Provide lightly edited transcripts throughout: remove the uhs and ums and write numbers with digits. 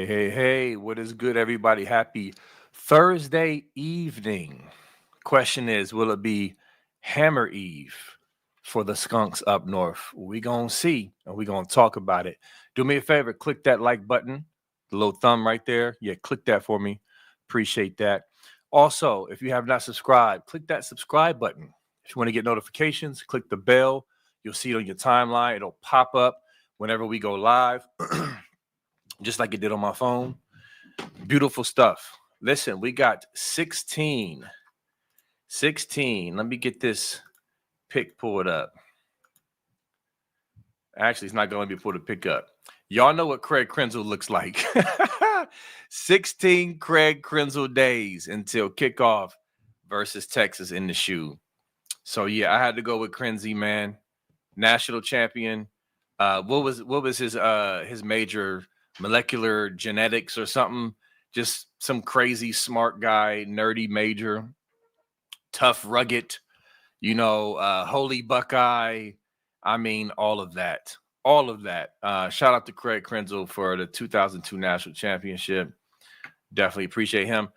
Hey, what is good, everybody? Happy Thursday evening. Question is, will it be Hammer Eve for the skunks up north? We gonna see, and we gonna talk about it. Do me a favor, click that like button, the little thumb right there. Yeah, click that for me. Appreciate that. Also, if you have not subscribed, click that subscribe button. If you want to get notifications, click the bell. You'll see it on your timeline. It'll pop up whenever we go live. Just like it did on my phone. Beautiful stuff. Listen, we got 16. 16. Let me get this pick pulled up. Actually, it's not going to be pulled to pick up. Y'all know what Craig Krenzel looks like. 16 Craig Krenzel days until kickoff versus Texas in the shoe. So yeah, I had to go with Krenzy, man. National champion. What was his major molecular genetics or something? Just some crazy smart guy, nerdy major, tough, rugged, holy Buckeye. I mean, all of that. All of that. Shout out to Craig Krenzel for the 2002 national championship. Definitely appreciate him.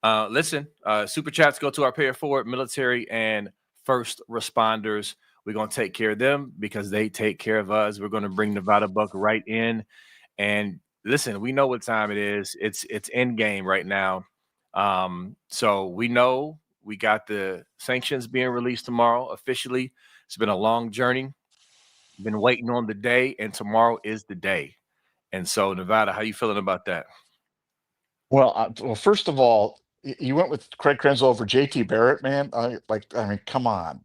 Listen, super chats go to our pay it forward military and first responders. We're going to take care of them because they take care of us. We're going to bring Nevada Buck right in. And listen, we know what time it is. It's end game right now. So we know we got the sanctions being released tomorrow officially. It's been a long journey. Been waiting on the day, and tomorrow is the day. And so, Nevada, how you feeling about that? Well, first of all, you went with Craig Krenzel over JT Barrett, man. I mean, come on.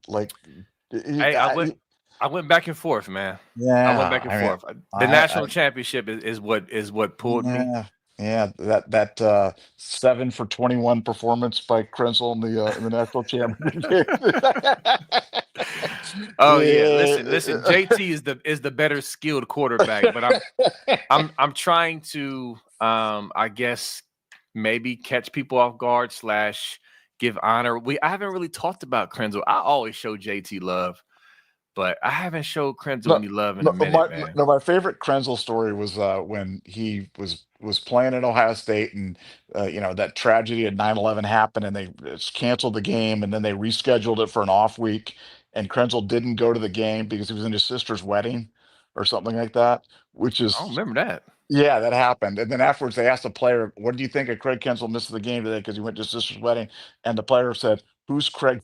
Hey, I went back and forth, man. I went Yeah, back and I mean, forth. The I national championship is what pulled me. yeah, yeah, that 7 for 21 performance by Krenzel in the national championship game. Oh yeah, listen. Yeah. JT is the better skilled quarterback, but I'm trying to I guess maybe catch people off guard slash give honor. I haven't really talked about Krenzel. I always show JT love, but I haven't showed Krenzel No, any love in a no, minute, man. my favorite Krenzel story was when he was playing at Ohio State, and that tragedy at 9/11 happened, and they canceled the game, and then they rescheduled it for an off week, and Krenzel didn't go to the game because he was in his sister's wedding or something like that, which I don't is remember that. yeah, that happened. And then afterwards, they asked the player, "What do you think of Craig Kensel missing the game today because he went to his sister's wedding?" And the player said, "Who's Craig?"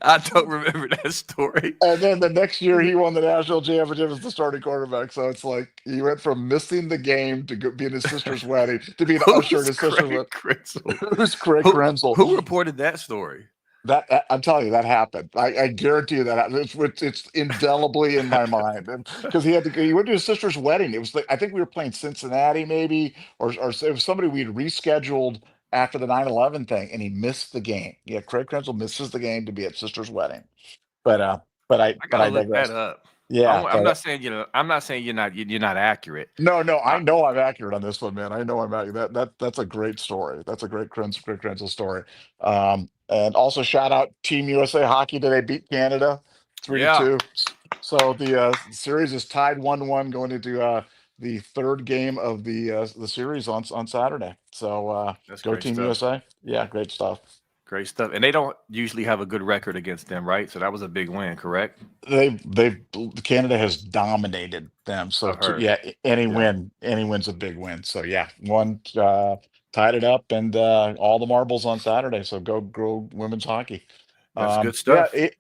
I don't remember that story. And then the next year, he won the national championship as the starting quarterback. So it's like he went from missing the game to being his sister's wedding to being an usher at Who's his sister's Craig wedding. Krenzel? Who's Craig Who Krenzel? who reported that story? I'm telling you, that happened. I guarantee you that happened. It's indelibly in my mind, because he went to his sister's wedding. It was like, I think we were playing Cincinnati, maybe, or it was somebody we'd rescheduled after the 9/11 thing, and he missed the game. Yeah, Craig Krenzel misses the game to be at sister's wedding. But I but gotta I look that digress. up. Yeah, I'm but not saying I'm not saying you're not accurate. no, I, I know I'm accurate on this one, man. I know I'm accurate. That's a great story. That's a Craig Krenzel story. And also shout out Team USA Hockey today beat Canada three to yeah, two. So the series is tied 1-1 going into the third game of the series on Saturday. So that's go great Team stuff. USA. Yeah, great stuff. Great stuff. And they don't usually have a good record against them, right? So that was a big win, correct? They've Canada has dominated them. So I've heard. yeah, Yeah, any win's a big win. So yeah, one tied it up, and all the marbles on Saturday. So go women's hockey. that's good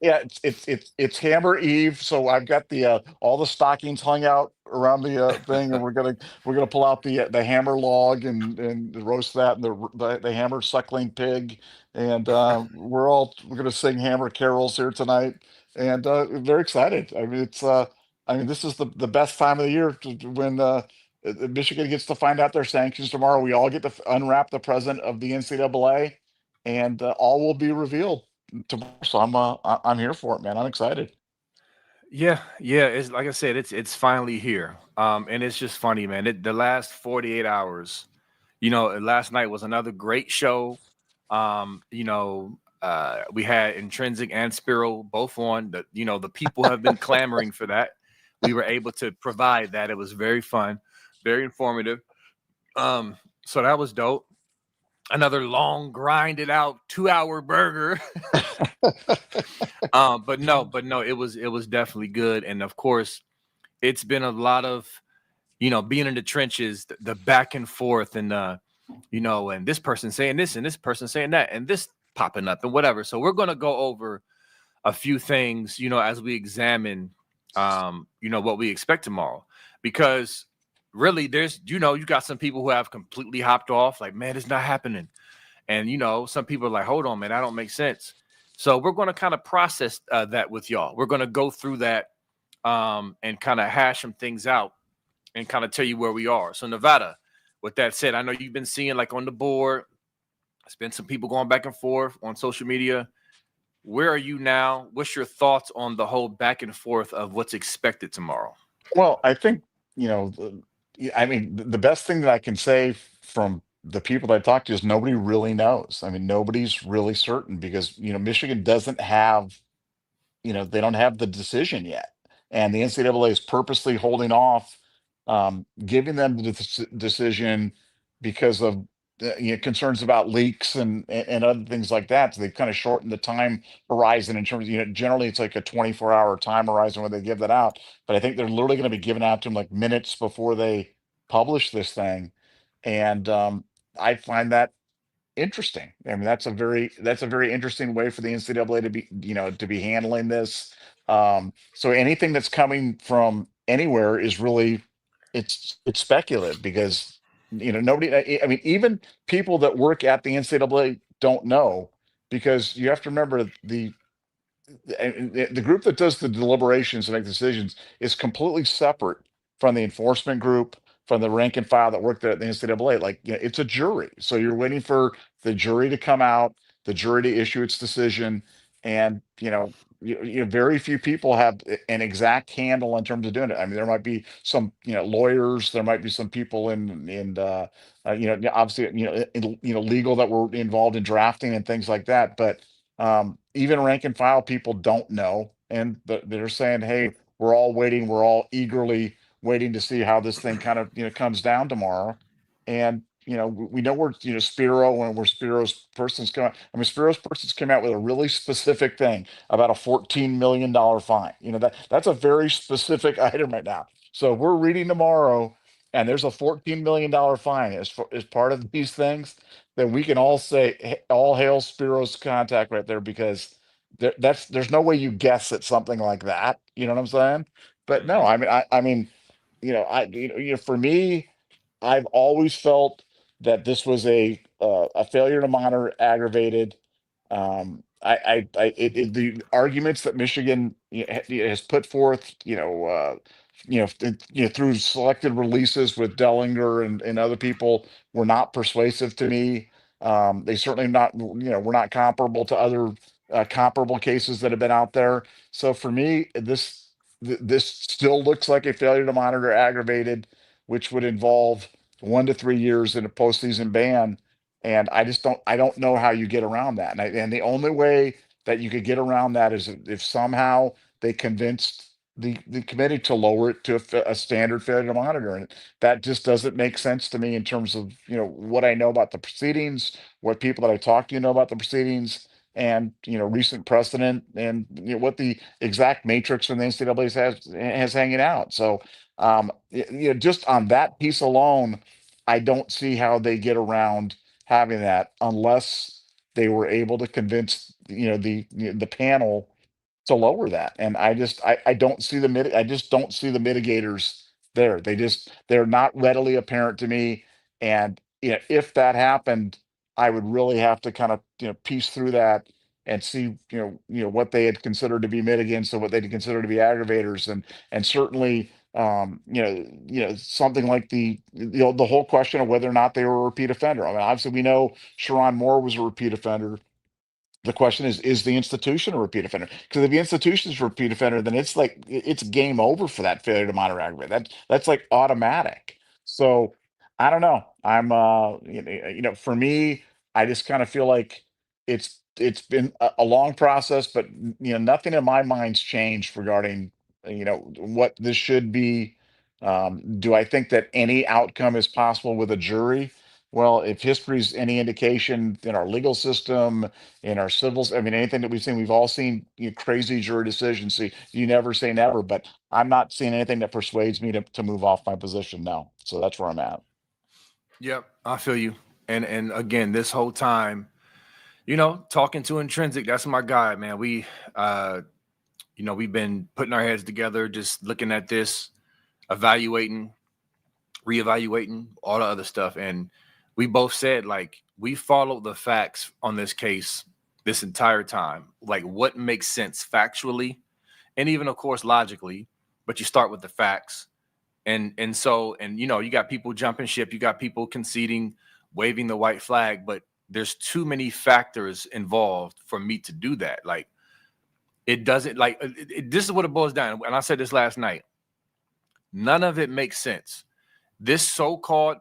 Yeah, stuff. it's Hammer Eve. So I've got the all the stockings hung out around the thing, and we're gonna pull out the hammer log and roast that, and the hammer suckling pig, and we're gonna sing hammer carols here tonight, and very excited. I mean, this is the best time of the year when Michigan gets to find out their sanctions tomorrow. We all get to unwrap the present of the NCAA, and all will be revealed tomorrow. So I'm here for it, man. I'm excited. Yeah. It's like I said, it's finally here. And it's just funny, man. The last 48 hours, last night was another great show. We had Intrinsic and Spiro both on. The people have been clamoring for that. We were able to provide that. It was very fun, very informative. So that was dope. Another long, grinded out 2 hour burger. But no, it was definitely good. And of course, it's been a lot of being in the trenches, the back and forth, and and this person saying this and this person saying that, and this popping up and whatever. So we're gonna go over a few things, as we examine, what we expect tomorrow, because really, there's, you got some people who have completely hopped off, like, man, it's not happening, and some people are like, hold on, man, that don't make sense. So we're going to kind of process that with y'all. We're going to go through that, and kind of hash some things out and kind of tell you where we are. So Nevada, with that said, I know you've been seeing, like, on the board, there's been some people going back and forth on social media. Where are you now? What's your thoughts on the whole back and forth of what's expected tomorrow? Well, I think, I mean, the best thing that I can say from the people that I talked to is nobody really knows. I mean, nobody's really certain because, Michigan doesn't have, they don't have the decision yet. And the NCAA is purposely holding off, giving them the decision because of concerns about leaks and other things like that. So they've kind of shortened the time horizon in terms of, generally it's like a 24-hour time horizon when they give that out. But I think they're literally going to be giving out to them like minutes before they publish this thing. And I find that interesting. I mean, that's a very interesting way for the NCAA to be, to be handling this. So anything that's coming from anywhere is really, it's speculative because nobody. I mean, even people that work at the NCAA don't know because you have to remember the group that does the deliberations and make decisions is completely separate from the enforcement group, from the rank and file that work there at the NCAA. Like, it's a jury. So you're waiting for the jury to come out, the jury to issue its decision. And, very few people have an exact handle in terms of doing it. I mean, there might be some, lawyers, there might be some people obviously, legal that were involved in drafting and things like that. But even rank and file people don't know, and they're saying, "Hey, we're all waiting. We're all eagerly waiting to see how this thing kind of comes down tomorrow." And we know where Spiro and where Spiro's person's coming. I mean, Spiro's person's came out with a really specific thing about a $14 million fine. That's a very specific item right now. So we're reading tomorrow, and there's a $14 million fine as part of these things, then we can all say, all hail Spiro's contact right there, because there's no way you guess at something like that. You know what I'm saying? But no, Mhm. I mean, for me, I've always felt that this was a failure to monitor aggravated. The arguments that Michigan has put forth, through selected releases with Dellinger and other people were not persuasive to me. They certainly not, were not comparable to other comparable cases that have been out there. So for me, this still looks like a failure to monitor aggravated, which would involve 1 to 3 years in a postseason ban. And I don't know how you get around that. And the only way that you could get around that is if somehow they convinced the committee to lower it to a standard failure to monitor. And that just doesn't make sense to me in terms of, what I know about the proceedings, what people that I talk to know about the proceedings, and recent precedent, and what the exact matrix from the NCAA has hanging out. So just on that piece alone, I don't see how they get around having that unless they were able to convince the panel to lower that. And I don't see I just don't see the mitigators there. They're not readily apparent to me. And if that happened, I would really have to kind of piece through that and see what they had considered to be mitigants and what they'd consider to be aggravators. And certainly something like the whole question of whether or not they were a repeat offender. I mean, obviously we know Sharon Moore was a repeat offender. The question is the institution a repeat offender? Because if the institution is a repeat offender, then it's like it's game over for that failure to monitor aggravate. That's like automatic. So I don't know. I'm for me, I just kind of feel like it's been a long process, but nothing in my mind's changed regarding what this should be. Do I think that any outcome is possible with a jury? Well, if history's any indication, in our legal system, in our civils, I mean, anything that we've all seen, crazy jury decisions. See, you never say never, but I'm not seeing anything that persuades me to move off my position now. So that's where I'm at. Yep, I feel you. And again, this whole time, talking to Intrinsic, that's my guy, man. We've been putting our heads together, just looking at this, evaluating, reevaluating, all the other stuff. And we both said, like, we followed the facts on this case this entire time. Like, what makes sense factually, and even, of course, logically. But you start with the facts. And so you got people jumping ship, you got people conceding, waving the white flag, but there's too many factors involved for me to do that. Like, it doesn't, like, this is what it boils down. And I said this last night. None of it makes sense. This so-called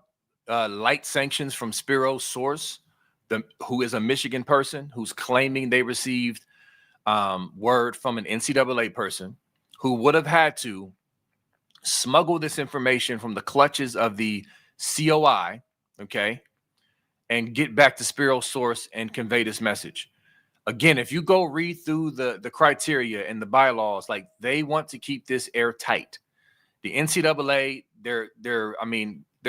light sanctions from Spiro's source, who is a Michigan person who's claiming they received word from an NCAA person who would have had to smuggle this information from the clutches of the COI, okay, and get back to Spiro's source and convey this message. Again, if you go read through the criteria and the bylaws, like, they want to keep this airtight. The NCAA, there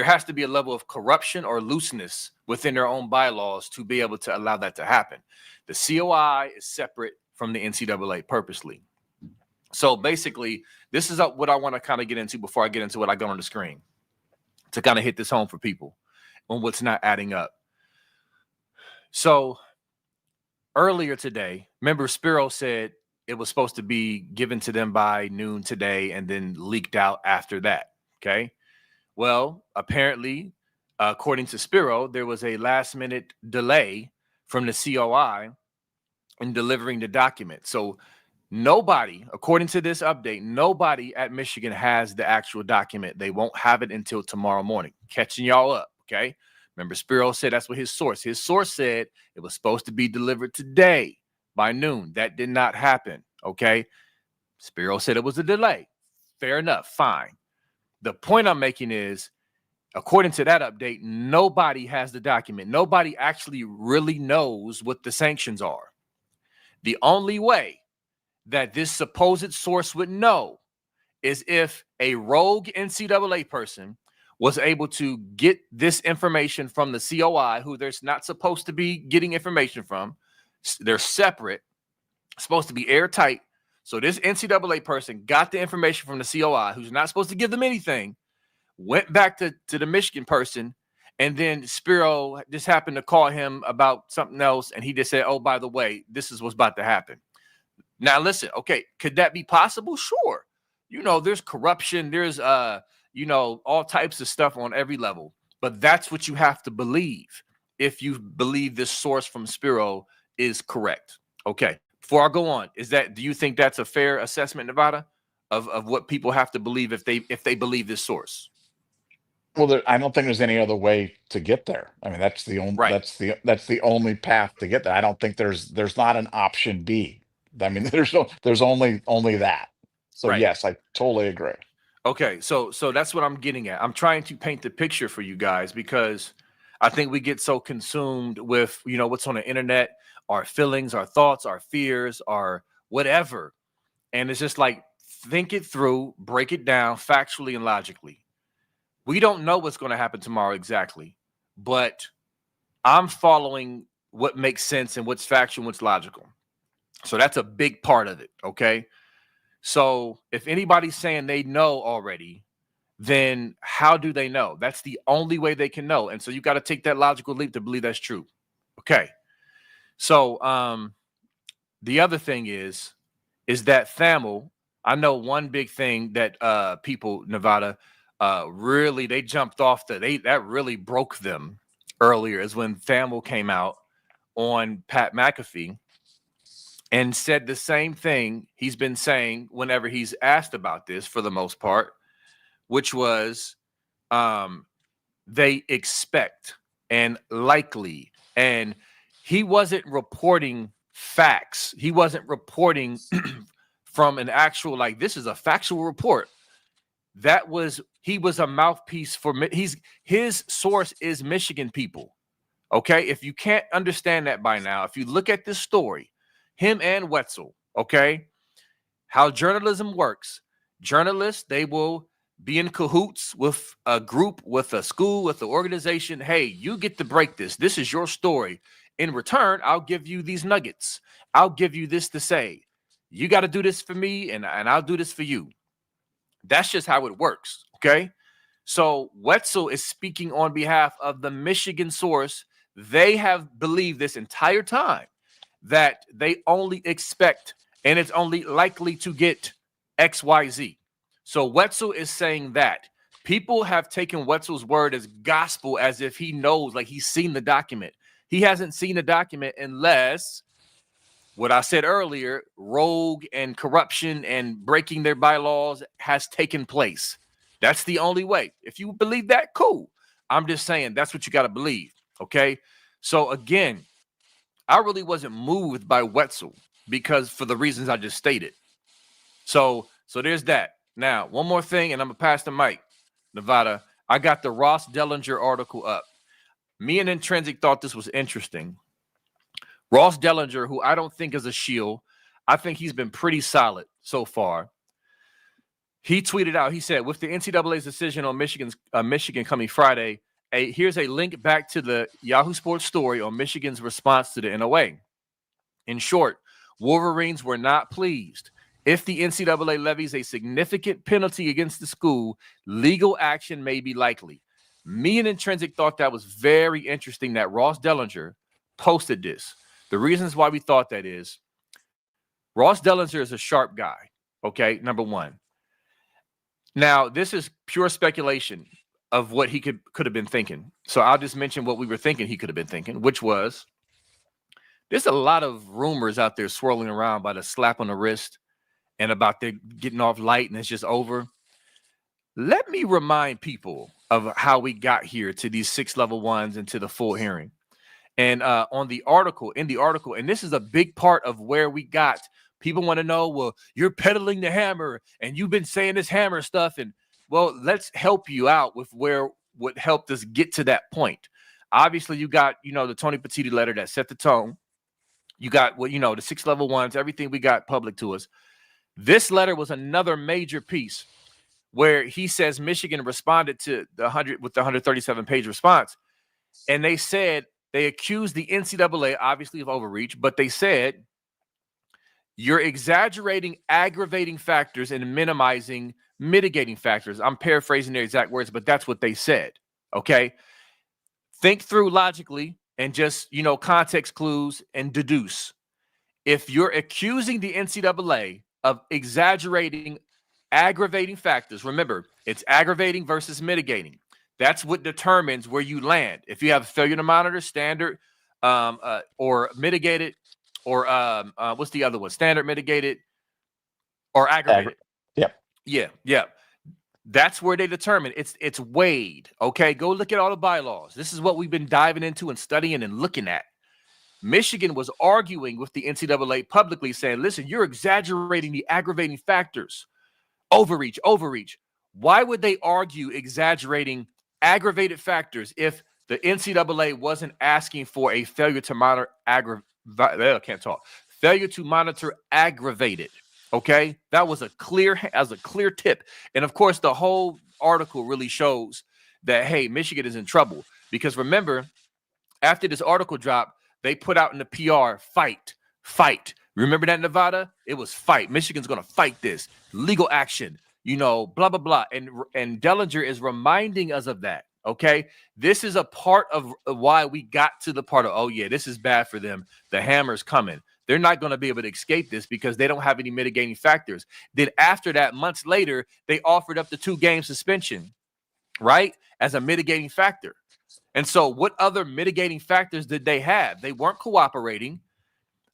has to be a level of corruption or looseness within their own bylaws to be able to allow that to happen. The COI is separate from the NCAA purposely. So basically, this is what I want to kind of get into before I get into what I got on the screen, to kind of hit this home for people on what's not adding up. So earlier today, remember, Spiro said it was supposed to be given to them by noon today and then leaked out after that. Okay. Well, apparently, according to Spiro, there was a last minute delay from the COI in delivering the document. So nobody, according to this update, nobody at Michigan has the actual document. They won't have it until tomorrow morning. Catching y'all up. Okay. Remember, Spiro said that's what his source said it was supposed to be delivered today by noon. That did not happen. Okay. Spiro said it was a delay. Fair enough. Fine. The point I'm making is, according to that update, nobody has the document. Nobody actually really knows what the sanctions are. The only way that this supposed source would know is if a rogue NCAA person was able to get this information from the COI, who they're not supposed to be getting information from. They're separate, supposed to be airtight. So this NCAA person got the information from the COI, who's not supposed to give them anything, went back to the Michigan person, and then Spiro just happened to call him about something else, and he just said, oh, by the way, this is what's about to happen. Now, listen, okay, could that be possible? Sure. There's corruption. There's, all types of stuff on every level. But that's what you have to believe if you believe this source from Spiro is correct. Okay. Before I go on, do you think that's a fair assessment, Nevada, of what people have to believe if they believe this source? Well, I don't think there's any other way to get there. I mean, that's the only Right. that's the only path to get there. I don't think there's not an option B. I mean, there's only that. So Right. yes, I totally agree. Okay, so that's what I'm getting at. I'm trying to paint the picture for you guys, because I think we get so consumed with, what's on the internet, our feelings, our thoughts, our fears, our whatever. And it's just like, think it through, break it down factually and logically. We don't know what's going to happen tomorrow exactly, but I'm following what makes sense and what's factual and what's logical. So that's a big part of it, okay? So if anybody's saying they know already, then how do they know? That's the only way they can know. And so you got to take that logical leap to believe that's true. Okay. So the other thing is that Thamel, I know one big thing that people, Nevada, really, they jumped off that really broke them earlier, is when Thamel came out on Pat McAfee and said the same thing he's been saying whenever he's asked about this, for the most part, which was they expect and likely. And he wasn't reporting facts. He wasn't reporting from an actual, like, this is a factual report. he was a mouthpiece for his source is Michigan people. Okay, if you can't understand that by now, if you look at this story, him and Wetzel, okay, how journalism works. Journalists, they will be in cahoots with a group, with a school, with the organization. Hey, you get to break this. This is your story. In return, I'll give you these nuggets. I'll give you this to say. You got to do this for me, and I'll do this for you. That's just how it works. Okay. So Wetzel is speaking on behalf of the Michigan source. They have believed this entire time that they only expect, and it's only likely to get XYZ. So Wetzel is saying that people have taken Wetzel's word as gospel, as if he knows, like he's seen the document. He hasn't seen the document unless what I said earlier, rogue and corruption and breaking their bylaws has taken place. That's the only way. If you believe that, cool. I'm just saying that's what you got to believe. Okay. So again, I really wasn't moved by Wetzel because for the reasons I just stated. So there's that. Now, one more thing, and I'm gonna pass the mic, Nevada. I got the Ross Dellinger article up. Me and Intrinsic thought this was interesting. Ross Dellinger, who I don't think is a shield, I think he's been pretty solid so far. He tweeted out, he said, with the NCAA's decision on Michigan coming Friday, here's a link back to the Yahoo Sports story on Michigan's response to the NOA. In short, Wolverines were not pleased. If the NCAA levies a significant penalty against the school, legal action may be likely. Me and Intrinsic thought that was very interesting that Ross Dellinger posted this. The reasons why we thought that is, Ross Dellinger is a sharp guy, okay, number one. Now, this is pure speculation of what he could have been thinking. So I'll just mention what we were thinking he could have been thinking, which was, there's a lot of rumors out there swirling around about a slap on the wrist and about they getting off light and it's just over. Let me remind people of how we got here to these 6 level ones and to the full hearing. And in the article, and this is a big part of where we got. People want to know, well, you're peddling the hammer and you've been saying this hammer stuff. And well, let's help you out with what helped us get to that point. Obviously, you got, the Tony Petitti letter that set the tone. You got the 6 level ones, everything we got public to us. This letter was another major piece where he says Michigan responded to the 137-page response. And they said, they accused the NCAA, obviously, of overreach, but they said, you're exaggerating aggravating factors and minimizing mitigating factors. I'm paraphrasing their exact words, but that's what they said. Okay. Think through logically and just, context clues and deduce. If you're accusing the NCAA of exaggerating aggravating factors, remember, it's aggravating versus mitigating. That's what determines where you land. If you have failure to monitor, standard, or mitigated, or what's the other one? Standard, mitigated, or aggravated. Yep. Yeah. That's where they determine. It's weighed. Okay, go look at all the bylaws. This is what we've been diving into and studying and looking at. Michigan was arguing with the NCAA publicly, saying, "Listen, you're exaggerating the aggravating factors. Overreach. Why would they argue exaggerating aggravated factors if the NCAA wasn't asking for a failure to monitor failure to monitor aggravated? Okay, that was a clear tip. And of course, the whole article really shows that, hey, Michigan is in trouble because remember, after this article dropped, they put out in the PR, fight. Remember that, Nevada? It was fight. Michigan's going to fight this legal action, blah, blah, blah. And Dellinger is reminding us of that. Okay, this is a part of why we got to the part of, oh yeah, this is bad for them. The hammer's coming. They're not going to be able to escape this because they don't have any mitigating factors. Then after that, months later, they offered up the 2-game suspension, right, as a mitigating factor. And so what other mitigating factors did they have? They weren't cooperating.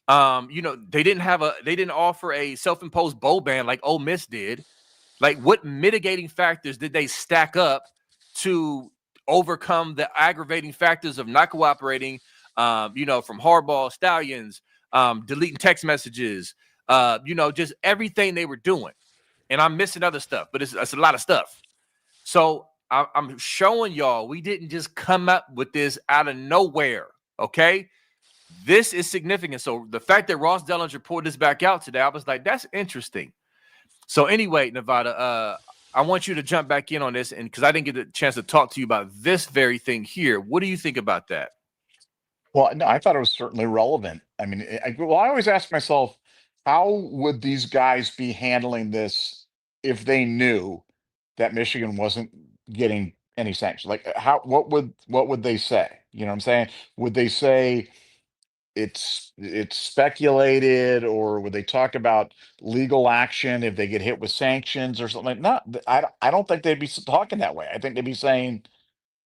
They didn't offer a self-imposed bowl ban like Ole Miss did. Like, what mitigating factors did they stack up to overcome the aggravating factors of not cooperating, from Harbaugh, Stallions, deleting text messages, just everything they were doing. And I'm missing other stuff, but it's a lot of stuff. So I'm showing y'all we didn't just come up with this out of nowhere. Okay. This is significant. So the fact that Ross Dellinger pulled this back out today, I was like, that's interesting. So anyway, Nevada, I want you to jump back in on this, and because I didn't get a chance to talk to you about this very thing here. What do you think about that? Well, no, I thought it was certainly relevant. I mean, I always ask myself, how would these guys be handling this if they knew that Michigan wasn't getting any sanctions? Like, what would they say? You know what I'm saying? Would they say it's speculated, or would they talk about legal action if they get hit with sanctions or something? Like, no, I don't think they'd be talking that way. I think they'd be saying,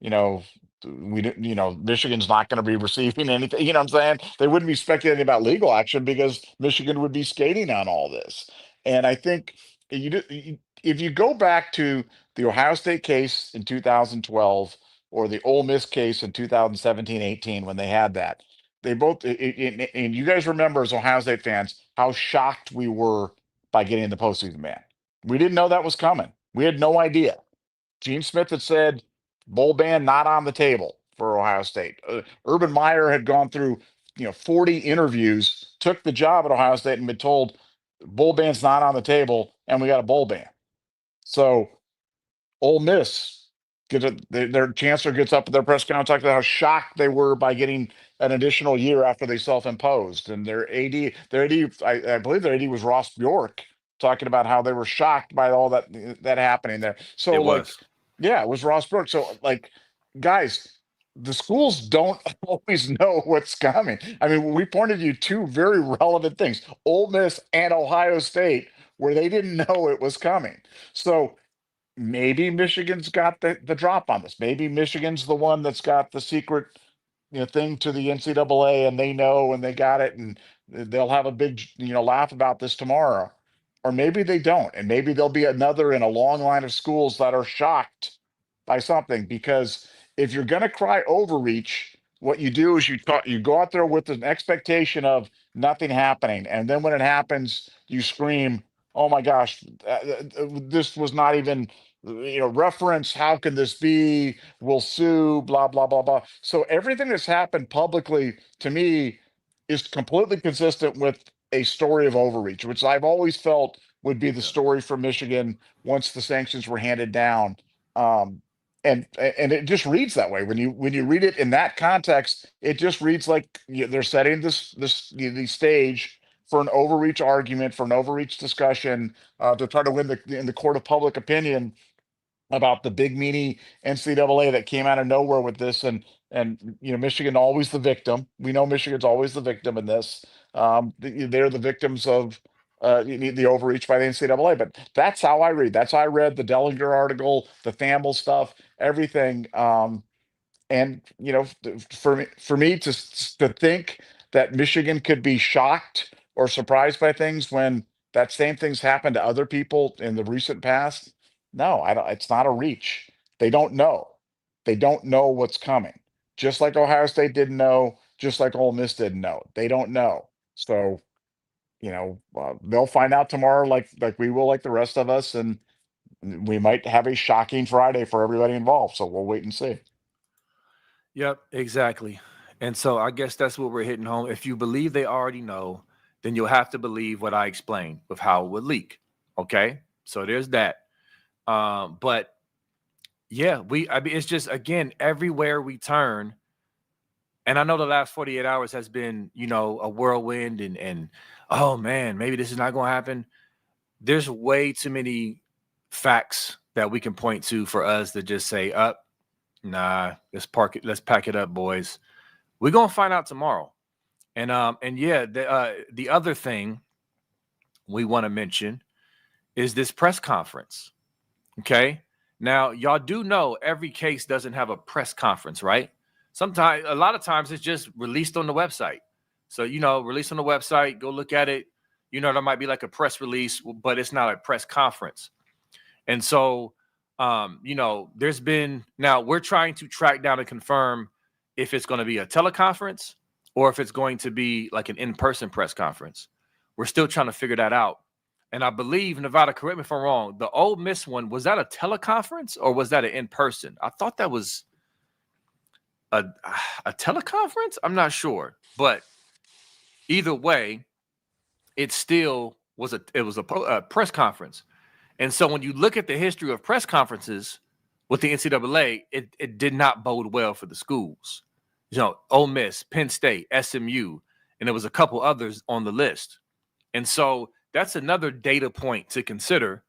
you know, Michigan's not going to be receiving anything. You know what I'm saying? They wouldn't be speculating about legal action because Michigan would be skating on all this. And I think if you go back to the Ohio State case in 2012 or the Ole Miss case in 2017-18, when they had that, they both, and you guys remember as Ohio State fans, how shocked we were by getting the postseason ban. We didn't know that was coming. We had no idea. Gene Smith had said bowl ban not on the table for Ohio State. Urban Meyer had gone through 40 interviews, took the job at Ohio State, and been told bowl ban's not on the table, and we got a bowl ban. So Ole Miss their chancellor gets up at their press conference, talking about how shocked they were by getting an additional year after they self-imposed, and I believe their AD was Ross Bjork, talking about how they were shocked by all that happening there. So It like, was. yeah, it was Ross Bjork. So like, guys, the schools don't always know what's coming. I mean, we pointed you two very relevant things, Ole Miss and Ohio State, where they didn't know it was coming. So maybe Michigan's got the drop on this. Maybe Michigan's the one that's got the secret thing to the NCAA, and they know and they got it, and they'll have a big laugh about this tomorrow. Or maybe they don't, and maybe there'll be another in a long line of schools that are shocked by something. Because if you're going to cry overreach, what you do is you go out there with an expectation of nothing happening, and then when it happens, you scream, "Oh my gosh, this was not even reference. How can this be? We'll sue, blah, blah, blah, blah." So everything that's happened publicly, to me, is completely consistent with a story of overreach, which I've always felt would be the Yeah. story for Michigan once the sanctions were handed down. Um, and it just reads that way when you read it in that context. It just reads like they're setting the stage for an overreach argument, for an overreach discussion, to try to win in the court of public opinion about the big meanie NCAA that came out of nowhere with this. And Michigan always the victim. We know Michigan's always the victim in this. They're the victims of the overreach by the NCAA. But that's how I read. That's how I read the Dellinger article, the Thamel stuff, everything. And for me to think that Michigan could be shocked or surprised by things when that same thing's happened to other people in the recent past, no, I don't. It's not a reach. They don't know. They don't know what's coming. Just like Ohio State didn't know. Just like Ole Miss didn't know. They don't know. So they'll find out tomorrow, like we will, like the rest of us, and we might have a shocking Friday for everybody involved. So we'll wait and see. Yep, exactly. And so I guess that's what we're hitting home. If you believe they already know, then you'll have to believe what I explained with how it would leak. Okay. So there's that. But yeah, I mean, it's just, again, everywhere we turn, and I know the last 48 hours has been, a whirlwind and oh man, maybe this is not going to happen. There's way too many facts that we can point to for us to just say, up, nah, let's pack it up, boys. We're gonna find out tomorrow. And yeah, the other thing we want to mention is this press conference. Okay. Now, y'all do know every case doesn't have a press conference, right? Sometimes, a lot of times, it's just released on the website. So, released on the website, go look at it. There might be like a press release, but it's not a press conference. And so, there's been, now we're trying to track down and confirm if it's going to be a teleconference or if it's going to be like an in-person press conference. We're still trying to figure that out. and I believe Nevada, correct me if I'm wrong, the Ole Miss one, was that a teleconference or was that an in-person? I thought that was a teleconference. I'm not sure, but either way, it still was a press conference. And so when you look at the history of press conferences with the NCAA, it did not bode well for the schools. Ole Miss, Penn State, SMU, and there was a couple others on the list. And so that's another data point to consider,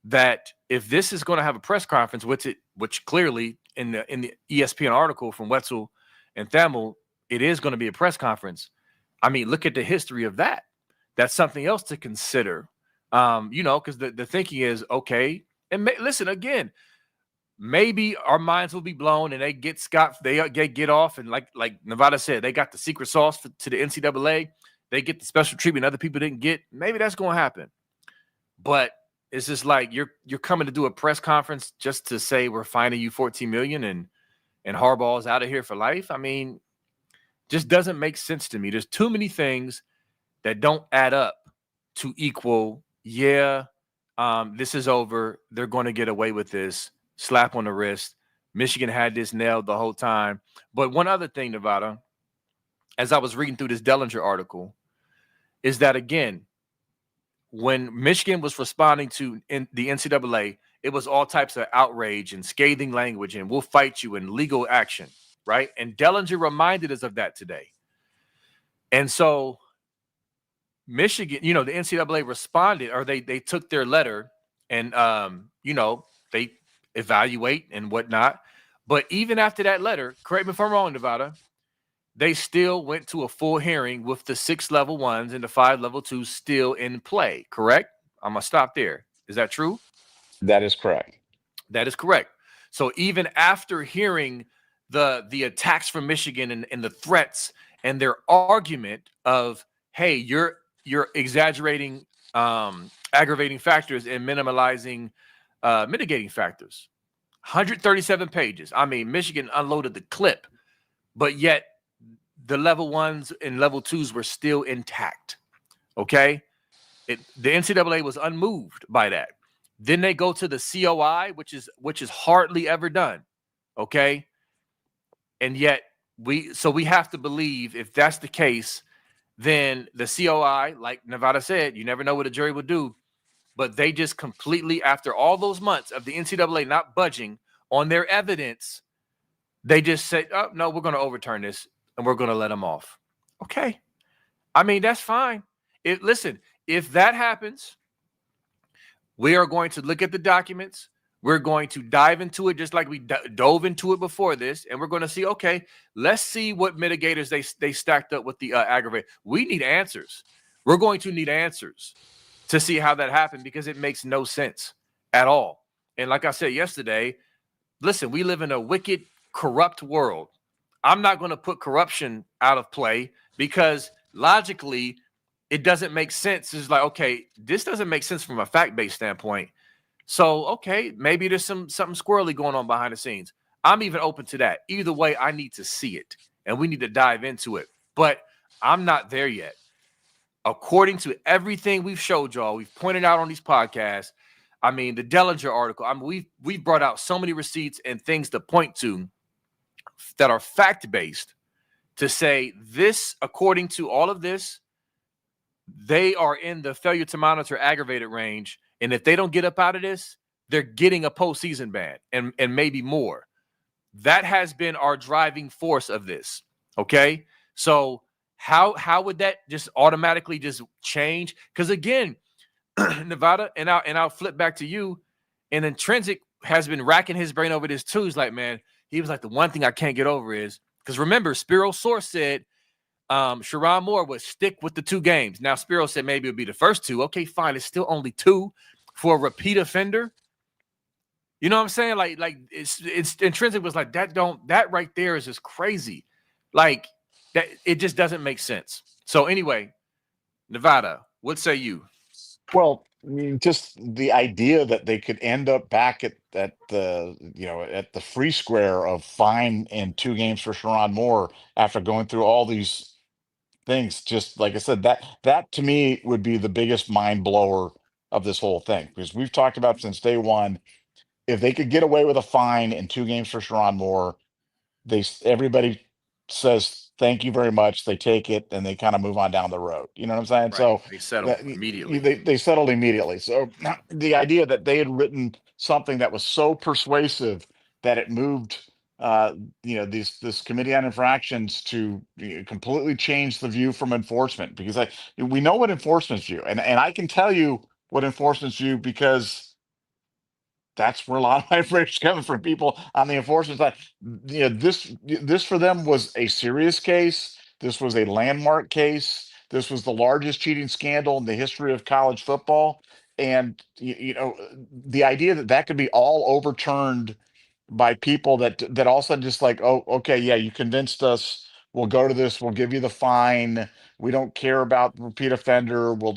that if this is going to have a press conference, which clearly in the ESPN article from Wetzel and Thamel, it is going to be a press conference. I mean, look at the history of that. That's something else to consider. Because the thinking is, okay, and listen again, maybe our minds will be blown and they get off, and like Nevada said, they got the secret sauce to the NCAA. They get the special treatment other people didn't get. Maybe that's going to happen, but it's just like you're coming to do a press conference just to say we're fining you $14 million and Harbaugh's out of here for life. I mean, just doesn't make sense to me. There's too many things that don't add up to equal. Yeah, this is over. They're going to get away with this. Slap on the wrist. Michigan had this nailed the whole time. But one other thing, Nevada, as I was reading through this Dellinger article, is that, again, when Michigan was responding to the NCAA, it was all types of outrage and scathing language and we'll fight you and legal action, right? And Dellinger reminded us of that today. And so Michigan, the NCAA responded, or they took their letter and, they evaluate and whatnot. But even after that letter, correct me if I'm wrong, Nevada, they still went to a full hearing with the 6 level 1s and the 5 level 2s still in play, correct? I'm going to stop there. Is that true? That is correct. That is correct. So even after hearing the attacks from Michigan and the threats and their argument of, hey, you're exaggerating aggravating factors and minimalizing mitigating factors. 137 pages. I mean, Michigan unloaded the clip, but yet the level 1s and level 2s were still intact. Okay? The NCAA was unmoved by that. Then they go to the COI, which is hardly ever done. Okay? And yet we have to believe, if that's the case, then the COI, like Nevada said, you never know what a jury will do, but they just completely, after all those months of the NCAA not budging on their evidence, they just said, oh, no, we're going to overturn this and we're going to let them off. Okay. I mean, that's fine. Listen, if that happens, we are going to look at the documents. We're going to dive into it just like we dove into it before this, and we're going to see, okay, let's see what mitigators they stacked up with the aggravator. We need answers. We're going to need answers to see how that happened, because it makes no sense at all. And like I said yesterday, listen, we live in a wicked, corrupt world. I'm not going to put corruption out of play because logically it doesn't make sense. It's like, okay, this doesn't make sense from a fact-based standpoint. So, okay, maybe there's something squirrely going on behind the scenes. I'm even open to that. Either way, I need to see it, and we need to dive into it. But I'm not there yet. According to everything we've showed y'all, we've pointed out on these podcasts, I mean, the Dellinger article, I mean, we've brought out so many receipts and things to point to that are fact-based to say this, according to all of this, they are in the failure to monitor aggravated range. And if they don't get up out of this, they're getting a postseason ban and maybe more. That has been our driving force of this. Okay. So how would that just automatically just change? Because again, Nevada, and I'll flip back to you. And Intrinsic has been racking his brain over this too. He's like, man, he was like, the one thing I can't get over is, because remember, Spiro's source said Sharon Moore would stick with the 2 games. Now, Spiro said maybe it would be the first 2. Okay, fine. It's still only 2 for a repeat offender. You know what I'm saying? Like it's Intrinsic was like, that right there is just crazy. Like that, it just doesn't make sense. So anyway, Nevada, what say you? Well, I mean, just the idea that they could end up back at the free square of fine and 2 games for Sharon Moore after going through all these things, just like I said, that to me would be the biggest mind blower of this whole thing, because we've talked about since day one, if they could get away with a fine and 2 games for Sharon Moore, everybody says thank you very much. They take it and they kind of move on down the road. You know what I'm saying? Right. So They settle immediately. they settled immediately. So the idea that they had written something that was so persuasive that it moved this committee on infractions to completely change the view from enforcement, because we know what enforcement's view, and I can tell you what enforcement's view, because that's where a lot of my information coming from people on the enforcement side. This for them was a serious case. This was a landmark case. This was the largest cheating scandal in the history of college football. And the idea that that could be all overturned by people that all of a sudden just like, oh, okay, yeah, you convinced us. We'll go to this. We'll give you the fine. We don't care about repeat offender. We'll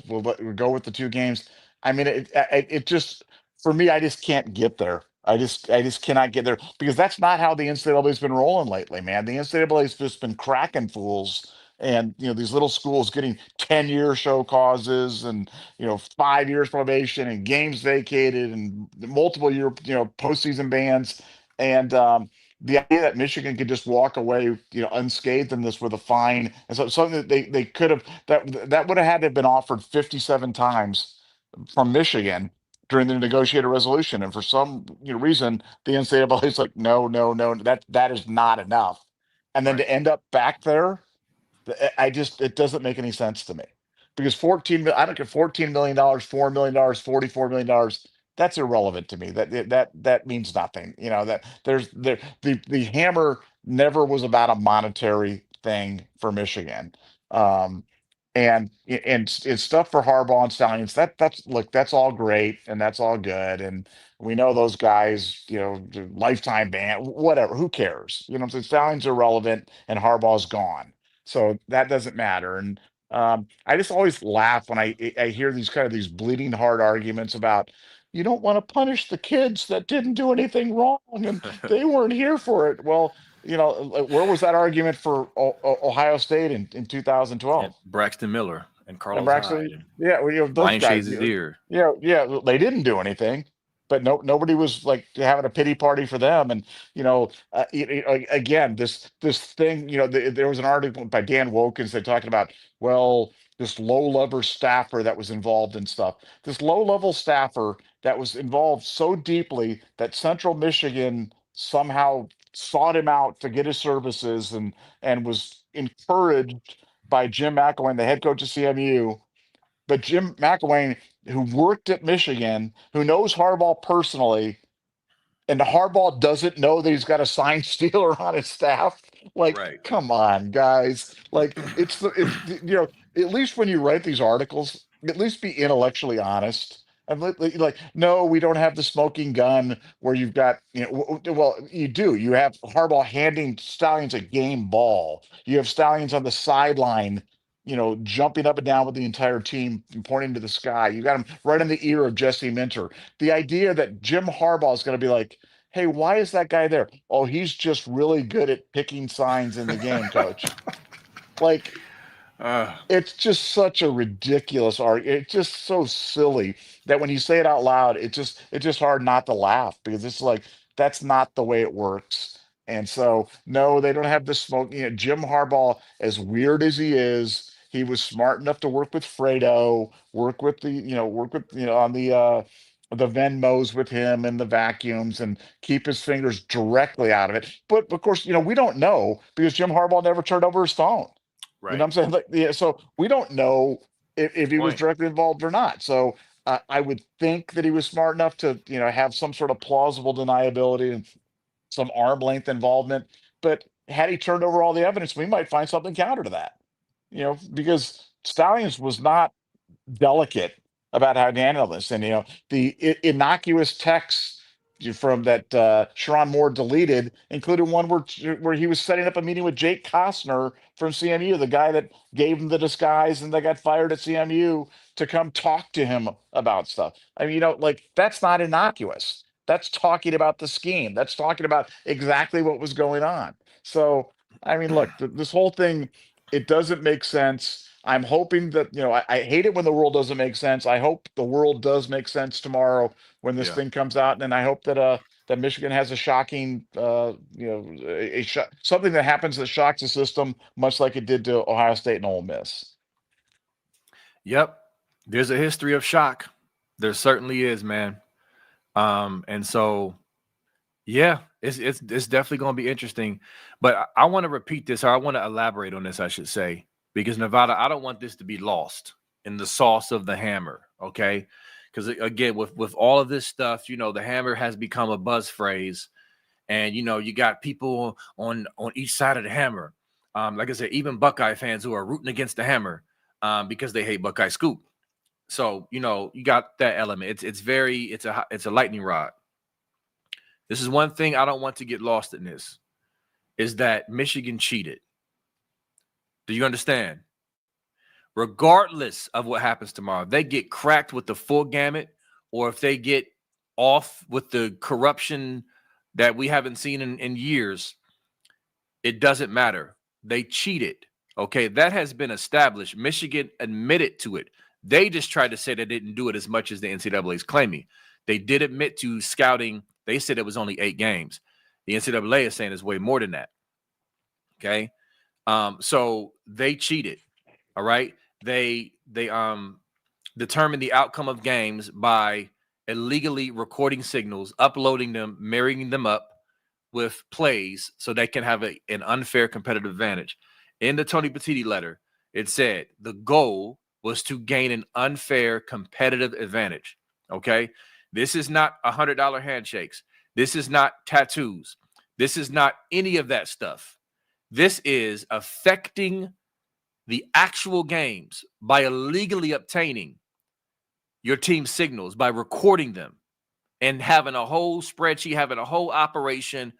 go with the 2 games. I mean, it just, for me, I just can't get there. I just cannot get there, because that's not how the NCAA's been rolling lately, man. The NCAA's just been cracking fools, and these little schools getting 10-year show causes, and 5 years probation, and games vacated, and multiple year postseason bans. And the idea that Michigan could just walk away unscathed in this with a fine, and so something that they could have, that would have had to have been offered 57 times from Michigan during the negotiated resolution. And for some reason, the NCAA is like, no, no, no, that is not enough. And then Right. to end up back there, it doesn't make any sense to me, because I don't care, $14 million, $4 million, $44 million, that's irrelevant to me. That means nothing. That the hammer never was about a monetary thing for Michigan. Um, and stuff for Harbaugh and Stallions. That's look, that's all great and that's all good. And we know those guys, lifetime ban, whatever. Who cares? What I'm saying? Stallions are relevant and Harbaugh's gone, so that doesn't matter. And I just always laugh when I hear these bleeding heart arguments about, you don't want to punish the kids that didn't do anything wrong and they weren't here for it. Well, where was that argument for Ohio State in And 2012? Braxton Miller and And Carlos Hyde Braxton, and yeah, well, those Ryan guys, Shazier. yeah, they didn't do anything, but nobody was like having a pity party for them. And again, this thing, there was an article by Dan Wilkins that talking about, well, this low-level staffer that was involved in stuff. This low-level staffer that was involved so deeply that Central Michigan somehow sought him out to get his services, and was encouraged by Jim McElwain, the head coach of CMU. But Jim McElwain, who worked at Michigan, who knows Harbaugh personally, and Harbaugh doesn't know that he's got a sign stealer on his staff. Like, Right. come on, guys. Like, at least when you write these articles, at least be intellectually honest. And like, no, we don't have the smoking gun where you've got, well, you do. You have Harbaugh handing Stallions a game ball. You have Stallions on the sideline, jumping up and down with the entire team and pointing to the sky. You got him right in the ear of Jesse Minter. The idea that Jim Harbaugh is going to be like, hey, why is that guy there? Oh, he's just really good at picking signs in the game, coach. Like, uh, it's just such a ridiculous art. It's just so silly that when you say it out loud, it's just hard not to laugh, because it's like, that's not the way it works. And so, no, they don't have the smoke. Jim Harbaugh, as weird as he is, he was smart enough to work with Fredo, work with on the Venmos with him and the vacuums, and keep his fingers directly out of it. But of course, we don't know, because Jim Harbaugh never turned over his phone. You know right. what I'm saying? Like, yeah, so we don't know if Good he was point. directly involved or not. So I would think that he was smart enough to, have some sort of plausible deniability and some arm length involvement. But had he turned over all the evidence, we might find something counter to that. Because Stallions was not delicate about how to handle this. And the innocuous texts from that Sharon Moore deleted included one where he was setting up a meeting with Jake Costner from CMU, the guy that gave him the disguise and that got fired at CMU, to come talk to him about stuff. I mean, like, that's not innocuous. That's talking about the scheme. That's talking about exactly what was going on. So, I mean, look, this whole thing, it doesn't make sense. I'm hoping that, I hate it when the world doesn't make sense. I hope the world does make sense tomorrow when this Yeah. thing comes out, and I hope that Michigan has a shocking, something that happens that shocks the system, much like it did to Ohio State and Ole Miss. Yep. There's a history of shock. There certainly is, man. And so yeah, it's definitely going to be interesting. But I want to repeat this, or I want to elaborate on this, I should say, because Nevada, I don't want this to be lost in the sauce of the hammer. Okay, because again, with all of this stuff, the hammer has become a buzz phrase, and you got people on each side of the hammer. Like I said, even Buckeye fans who are rooting against the hammer because they hate Buckeye Scoop. So you got that element. It's a lightning rod. This is one thing I don't want to get lost in this, is that Michigan cheated. Do you understand? Regardless of what happens tomorrow, if they get cracked with the full gamut, or if they get off with the corruption that we haven't seen in years, it doesn't matter. They cheated. Okay, that has been established. Michigan admitted to it. They just tried to say they didn't do it as much as the NCAA is claiming. They did admit to scouting. They said it was only 8 games. The NCAA is saying it's way more than that. Okay, so they cheated. All right, they determined the outcome of games by illegally recording signals, uploading them, marrying them up with plays so they can have an unfair competitive advantage. In the Tony Petitti letter, it said the goal was to gain an unfair competitive advantage. Okay. This is not $100 handshakes. This is not tattoos. This is not any of that stuff. This is affecting the actual games by illegally obtaining your team signals, by recording them and having a whole spreadsheet, having a whole operation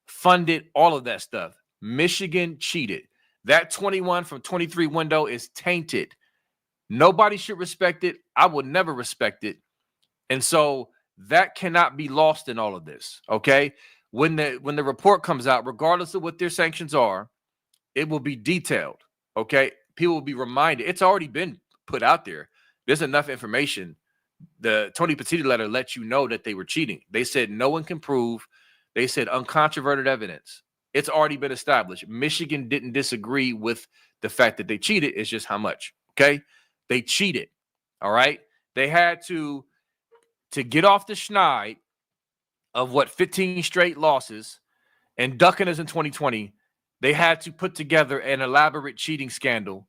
funded, all of that stuff. Michigan cheated. That 21 from 23 window is tainted. Nobody should respect it. I would never respect it. And so that cannot be lost in all of this. Okay. When the report comes out, regardless of what their sanctions are, it will be detailed. Okay. People will be reminded. It's already been put out there. There's enough information. The Tony Petitti letter lets you know that they were cheating. They said no one can prove. They said uncontroverted evidence. It's already been established. Michigan didn't disagree with the fact that they cheated. It's just how much. Okay. They cheated. All right. They had to get off the schneid of 15 straight losses and ducking us in 2020. They had to put together an elaborate cheating scandal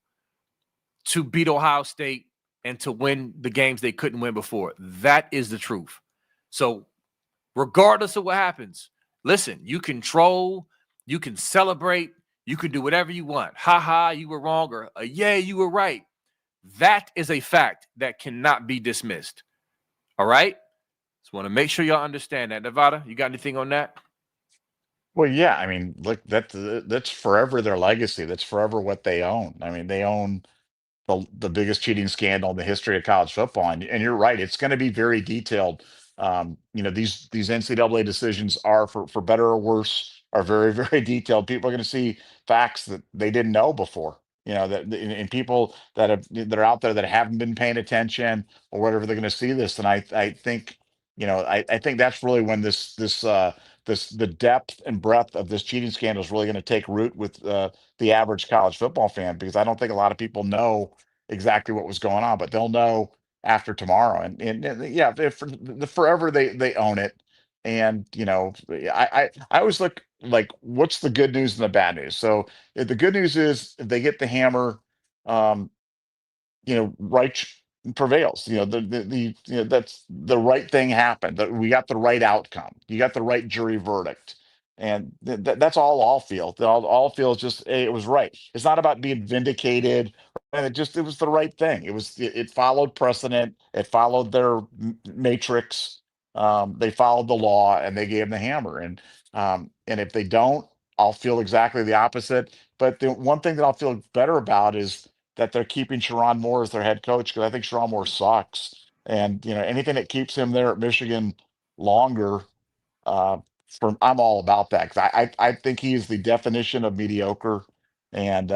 to beat Ohio State and to win the games they couldn't win before. That is the truth. So regardless of what happens, listen, you can troll, you can celebrate, you can do whatever you want. Ha ha, you were wrong, or yeah, you were right. That is a fact that cannot be dismissed. All right? Just want to make sure y'all understand that. Nevada, you got anything on that? Well, yeah, I mean, look, that's forever their legacy. That's forever what they own. I mean, they own the biggest cheating scandal in the history of college football. And you're right, it's going to be very detailed. These NCAA decisions are, for better or worse, are very very detailed. People are going to see facts that they didn't know before. And people that are out there that haven't been paying attention or whatever, they're going to see this. And I think, I think that's really when the depth and breadth of this cheating scandal is really going to take root with the average college football fan, because I don't think a lot of people know exactly what was going on, but they'll know after tomorrow. And yeah, if forever they own it. And I always look like, what's the good news and the bad news? So if the good news is, if they get the hammer, um, right prevails. That's the right thing happened. That we got the right outcome. You got the right jury verdict, and that's all feel. All feel is just, hey, it was right. It's not about being vindicated. And it was the right thing. It followed precedent. It followed their matrix. They followed the law, and they gave them the hammer. And if they don't, I'll feel exactly the opposite. But the one thing that I'll feel better about is that they're keeping Sharon Moore as their head coach, because I think Sharon Moore sucks. And anything that keeps him there at Michigan longer, uh, I'm all about that, because I think he is the definition of mediocre. And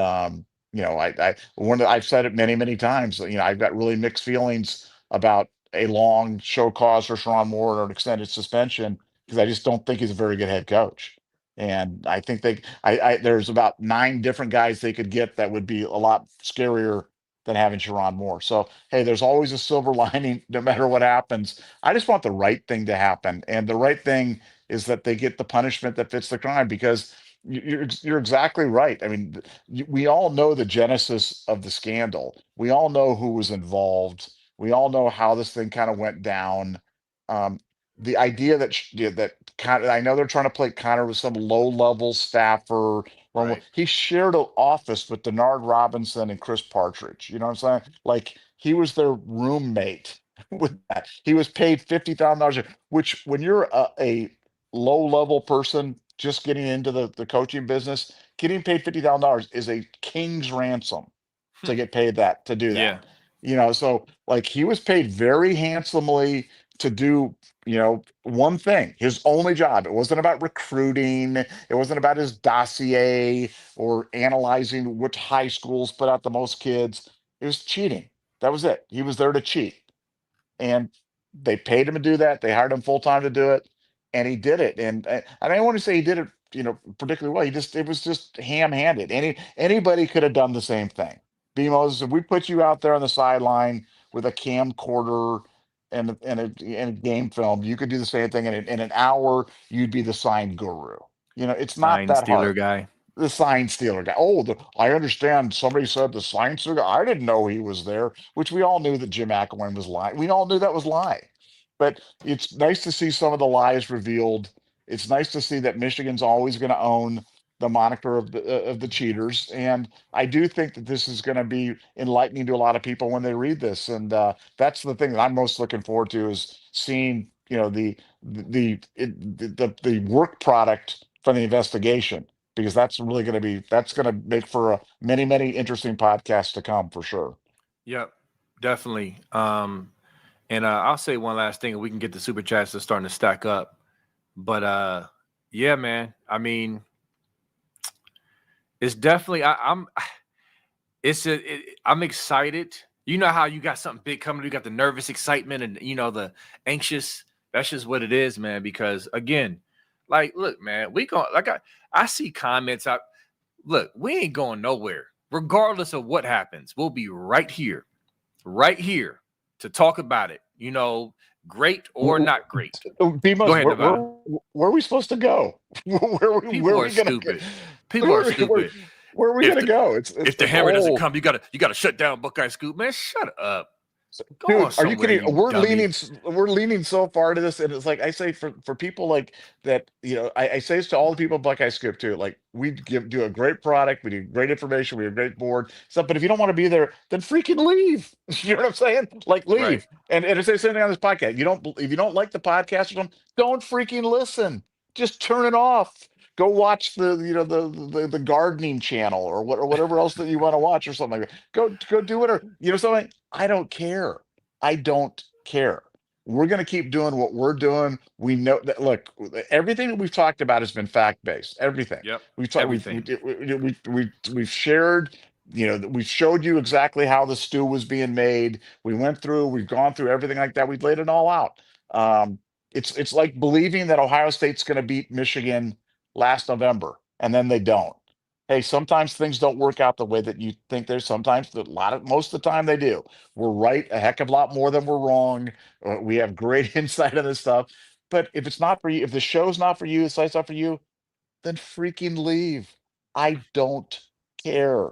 I've said it many, many times. I've got really mixed feelings about a long show cause for Sharon Moore or an extended suspension because I just don't think he's a very good head coach. And I think there's about 9 different guys they could get that would be a lot scarier than having Sharon Moore. So hey, there's always a silver lining, no matter what happens. I just want the right thing to happen, and the right thing is that they get the punishment that fits the crime because you're exactly right. I mean, we all know the genesis of the scandal. We all know who was involved. We all know how this thing kind of went down. Um, the idea that kind of, I know they're trying to play Connor with some low-level staffer. Or Right. he shared an office with Denard Robinson and Chris Partridge. You know what I'm saying? Like he was their roommate with that. He was paid $50,000, which when you're a low-level person just getting into the coaching business, getting paid $50,000 is a king's ransom to get paid that to do Yeah. that. So like he was paid very handsomely to do, one thing, his only job. It wasn't about recruiting, it wasn't about his dossier or analyzing which high schools put out the most kids. It was cheating. That was it. He was there to cheat. And they paid him to do that. They hired him full time to do it, and he did it. And I don't want to say he did it, particularly well. It was just ham-handed. Anybody could have done the same thing. B. Moses, if we put you out there on the sideline with a camcorder and a game film, you could do the same thing. In an hour, you'd be the sign guru. It's not Sign that stealer hard. guy. The sign stealer guy. Oh, I understand. Somebody said the sign stealer guy. I didn't know he was there, which we all knew that Jim McElwain was lying. We all knew that was lying. But it's nice to see some of the lies revealed. It's nice to see that Michigan's always going to own the moniker of the cheaters. And I do think that this is going to be enlightening to a lot of people when they read this. And that's the thing that I'm most looking forward to is seeing, the work product from the investigation because that's going to make for many, many interesting podcasts to come for sure. Yep. Definitely. And I'll say one last thing, and we can get the super chats to starting to stack up. But yeah, man. I mean, it's definitely. I'm. It's I'm excited. You know how you got something big coming. You got the nervous excitement and the anxious. That's just what it is, man. Because again, like, look, man, we going like I see comments out. Look, we ain't going nowhere. Regardless of what happens, we'll be right here to talk about it. Great or not great. Go Bemos, ahead, Nevada. where are we supposed to go? Where People are are we gonna go? stupid. People are Where, where, stupid. where are we If gonna the go? It's if the like, hammer doesn't oh, come, you gotta shut down Buckeye Scoop. Man, shut up. Go on dude, are you somewhere, kidding? you dummy. We're leaning so far to this, and it's like I say for people like that, I say this to all the people at Buckeye Scoop too. Like do a great product, we do great information, we have a great board stuff. But if you don't want to be there, then freaking leave. You know what I'm saying? Like Right. leave. And I say something on this podcast. If you don't like the podcast or something, don't freaking listen. Just turn it off. Go watch the gardening channel or whatever else that you want to watch or something like that. Go do whatever. Something. I don't care. I don't care. We're going to keep doing what we're doing. We know that. Look, everything that we've talked about has been fact based. Everything Yep. we've talked, Everything. we've shared. We've showed you exactly how the stew was being made. We've gone through everything like that. We've laid it all out. Um, it's like believing that Ohio State's going to beat Michigan last November, and then they don't. Hey, sometimes things don't work out the way that you think there's sometimes most of the time they do. We're right a heck of a lot more than we're wrong. We have great insight on this stuff. But if it's not for you, if the show's not for you, the site's not for you, then freaking leave. I don't care.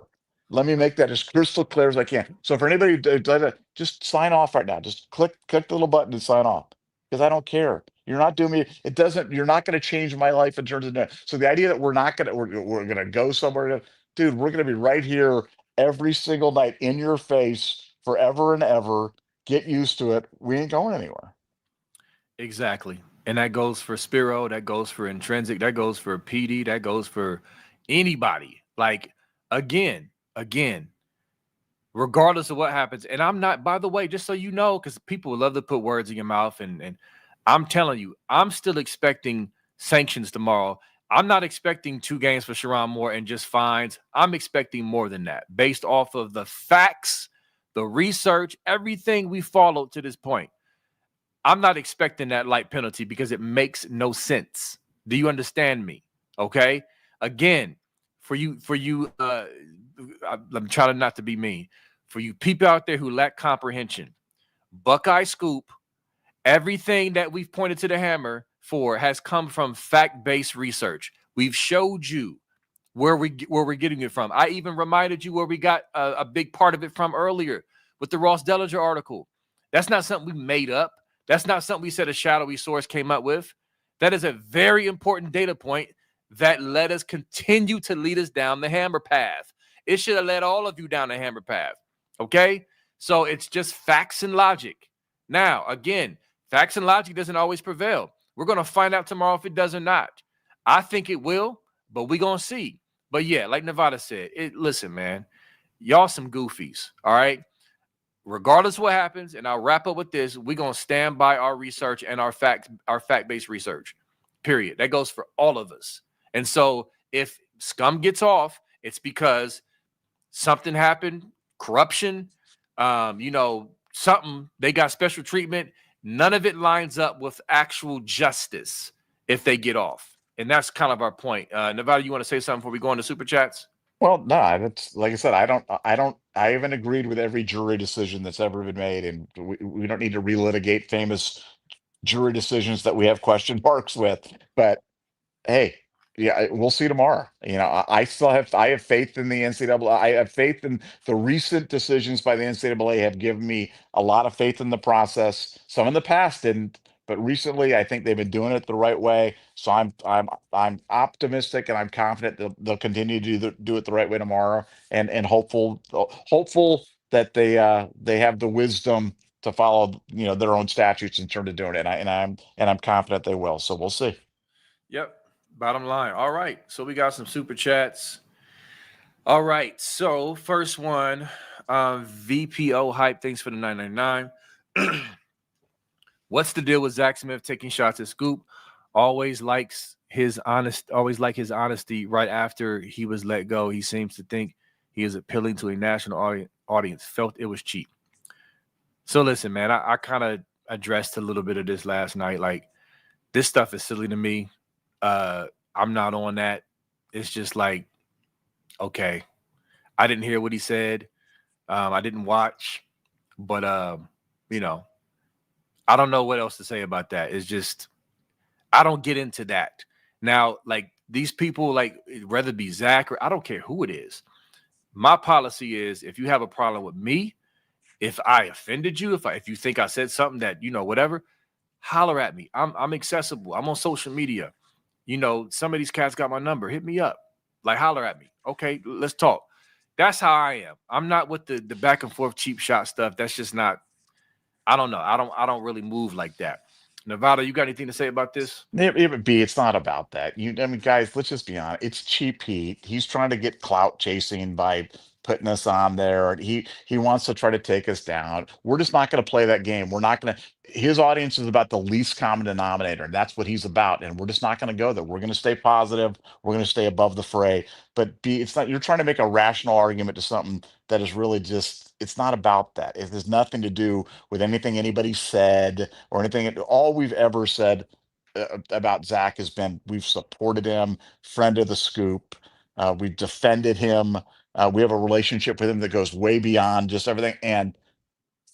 Let me make that as crystal clear as I can. So for anybody who does it, just sign off right now. Just click the little button and sign off because I don't care. You're not doing me. It doesn't. You're not going to change my life in terms of that. So the idea that we're gonna go somewhere, dude, we're gonna be right here every single night in your face forever and ever. Get used to it. We ain't going anywhere. Exactly. And that goes for Spiro, that goes for Intrinsic, that goes for PD, that goes for anybody. Like, again, regardless of what happens. And I'm not, by the way, just so you know, because people would love to put words in your mouth, and I'm telling you, I'm still expecting sanctions tomorrow. I'm not expecting 2 games for Sharon Moore and just fines. I'm expecting more than that based off of the facts, the research, everything we followed to this point. I'm not expecting that light penalty because it makes no sense. Do you understand me? Okay. Again, I'm trying not to be mean. For you people out there who lack comprehension, Buckeye Scoop, everything that we've pointed to the hammer for has come from fact-based research. We've showed you where we're getting it from. I even reminded you where we got a big part of it from earlier with the Ross Dellinger article. That's not something we made up. That's not something we said a shadowy source came up with. That is a very important data point that let us continue to lead us down the hammer path. It should have led all of you down the hammer path. Okay? So it's just facts and logic. Now, again, facts and logic doesn't always prevail. We're going to find out tomorrow if it does or not. I think it will, but we're going to see. But yeah, like Nevada said, listen, man, y'all some goofies, all right? Regardless of what happens, and I'll wrap up with this, we're going to stand by our research and our fact-based research, period. That goes for all of us. And so if scum gets off, it's because something happened, corruption, something, they got special treatment. None of it lines up with actual justice if they get off. And that's kind of our point. Nevada, you want to say something before we go into super chats? Well, no, that's like I said, I haven't agreed with every jury decision that's ever been made, and we don't need to relitigate famous jury decisions that we have question marks with. But hey, yeah, we'll see tomorrow. I have faith in the NCAA. I have faith in the recent decisions by the NCAA have given me a lot of faith in the process. Some in the past didn't, but recently I think they've been doing it the right way. So I'm optimistic and I'm confident they'll continue to do it the right way tomorrow, and hopeful that they have the wisdom to follow their own statutes in terms of doing it. And I'm confident they will. So we'll see. Yep. Bottom line. All right. So we got some super chats. All right. So first one, VPO hype. Thanks for the 999. What's the deal with Zach Smith taking shots at Scoop? Always like his honesty right after he was let go. He seems to think he is appealing to a national audience. Felt it was cheap. So listen, man, I kind of addressed a little bit of this last night. Like, this stuff is silly to me. I'm not on that. It's just like, okay, I didn't hear what he said. I didn't watch, but I don't know what else to say about that. It's just, I don't get into that. Now, like, these people, like, whether it be Zach or I don't care who it is. My policy is, if you have a problem with me, if I offended you, if you think I said something that, whatever, holler at me. I'm accessible. I'm on social media. Some of these cats got my number. Hit me up. Like, holler at me. Okay, let's talk. That's how I am. I'm not with the back and forth cheap shot stuff. That's just not. I don't know. I don't really move like that. Nevada, you got anything to say about this? It's not about that. I mean, guys, let's just be honest. It's cheap heat. He's trying to get clout chasing by putting us on there. He wants to try to take us down. We're just not going to play that game. We're not going to. His audience is about the least common denominator, and that's what he's about. And we're just not going to go there. We're going to stay positive. We're going to stay above the fray. But it's not. You're trying to make a rational argument to something that is really just. It's not about that. It has nothing to do with anything anybody said or anything. All we've ever said about Zach has been we've supported him, friend of the Scoop. We've defended him. We have a relationship with him that goes way beyond just everything. And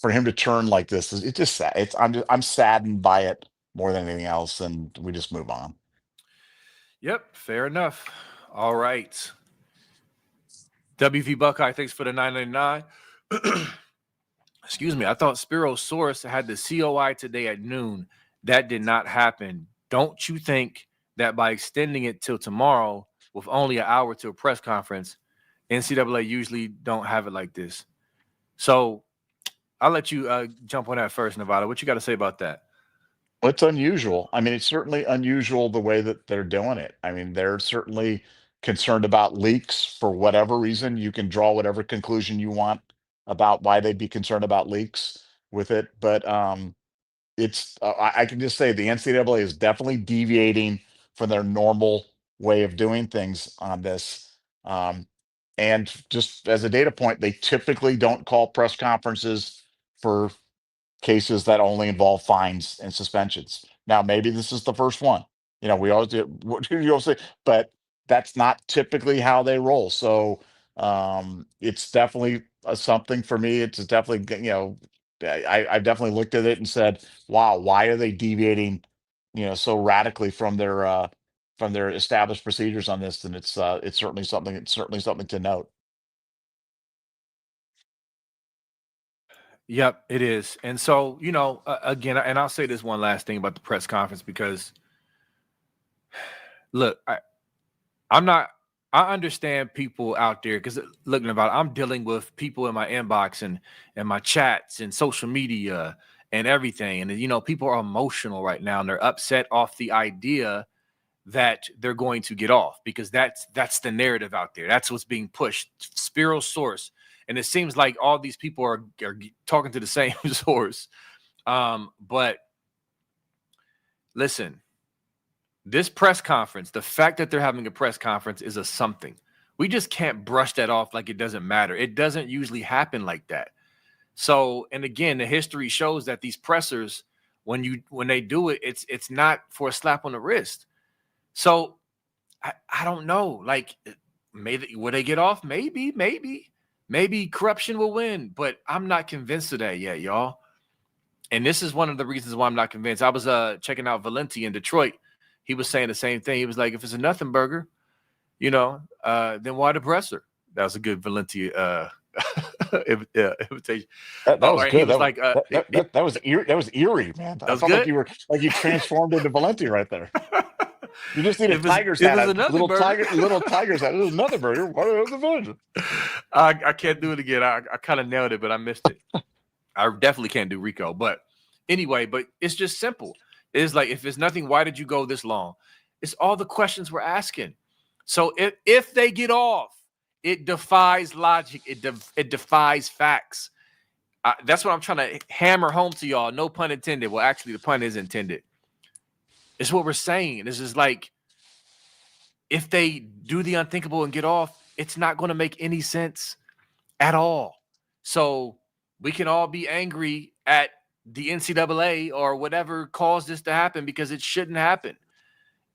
for him to turn like this, it's just sad. I'm saddened by it more than anything else, and we just move on. Yep, fair enough. All right. WV Buckeye, thanks for the 999. Excuse me. I thought Spiro's source had the COI today at noon. That did not happen. Don't you think that by extending it till tomorrow with only an hour to a press conference, NCAA usually don't have it like this? So I'll let you jump on that first, Nevada. What you got to say about that? Well, it's unusual. I mean, it's certainly unusual the way that they're doing it. I mean, they're certainly concerned about leaks for whatever reason. You can draw whatever conclusion you want about why they'd be concerned about leaks with it, but I can just say the NCAA is definitely deviating from their normal way of doing things on this. And just as a data point, they typically don't call press conferences for cases that only involve fines and suspensions. Now, maybe this is the first one. We always do. What do you always say? But that's not typically how they roll. So it's definitely something for me. It's definitely, I've definitely looked at it and said, wow, why are they deviating, so radically from their established procedures on this? And it's certainly something to note. Yep, it is. And so, again, and I'll say this one last thing about the press conference because look, I'm not. I understand people out there because looking about, I'm dealing with people in my inbox and my chats and social media and everything, and people are emotional right now and they're upset off the idea that they're going to get off because that's the narrative out there. That's what's being pushed. Spiro's source, and it seems like all these people are talking to the same source. But listen. This press conference, the fact that they're having a press conference is a something. We just can't brush that off like it doesn't matter. It doesn't usually happen like that. So, and again, the history shows that these pressers, when they do it, it's not for a slap on the wrist. So I don't know. Like, will they get off? Maybe corruption will win, but I'm not convinced of that yet, y'all. And this is one of the reasons why I'm not convinced. I was checking out Valenti in Detroit. He was saying the same thing. He was like, if it's a nothing burger, then why the presser? That was a good Valenti invitation. That was And he good. was like, That was eerie. That was eerie, man. that I was felt like good. you were transformed into Valenti right there. You just need a If it's tiger's hat, a another little burger. tiger's hat. It was another burger. What was the burger? I can't do it again. I kind of nailed it, but I missed it. I definitely can't do Rico. But anyway, it's just simple. It's like, if it's nothing, why did you go this long? It's all the questions we're asking. So if they get off, it defies logic. It defies facts. That's what I'm trying to hammer home to y'all. No pun intended. Well, actually, the pun is intended. It's what we're saying. This is like, if they do the unthinkable and get off, it's not going to make any sense at all. So we can all be angry at the NCAA or whatever caused this to happen because it shouldn't happen,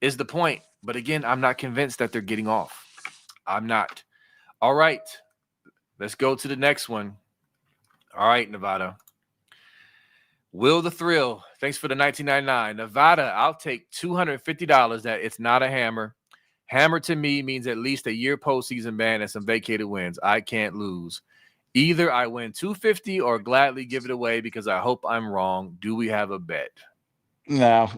is the point. But again, I'm not convinced that they're getting off. I'm not. All right. Let's go to the next one. All right, Nevada. Will the Thrill. Thanks for the 1999. Nevada, I'll take $250 that it's not a hammer. Hammer to me means at least a year postseason ban and some vacated wins. I can't lose. Either I win $250 or gladly give it away because I hope I'm wrong. Do we have a bet? No,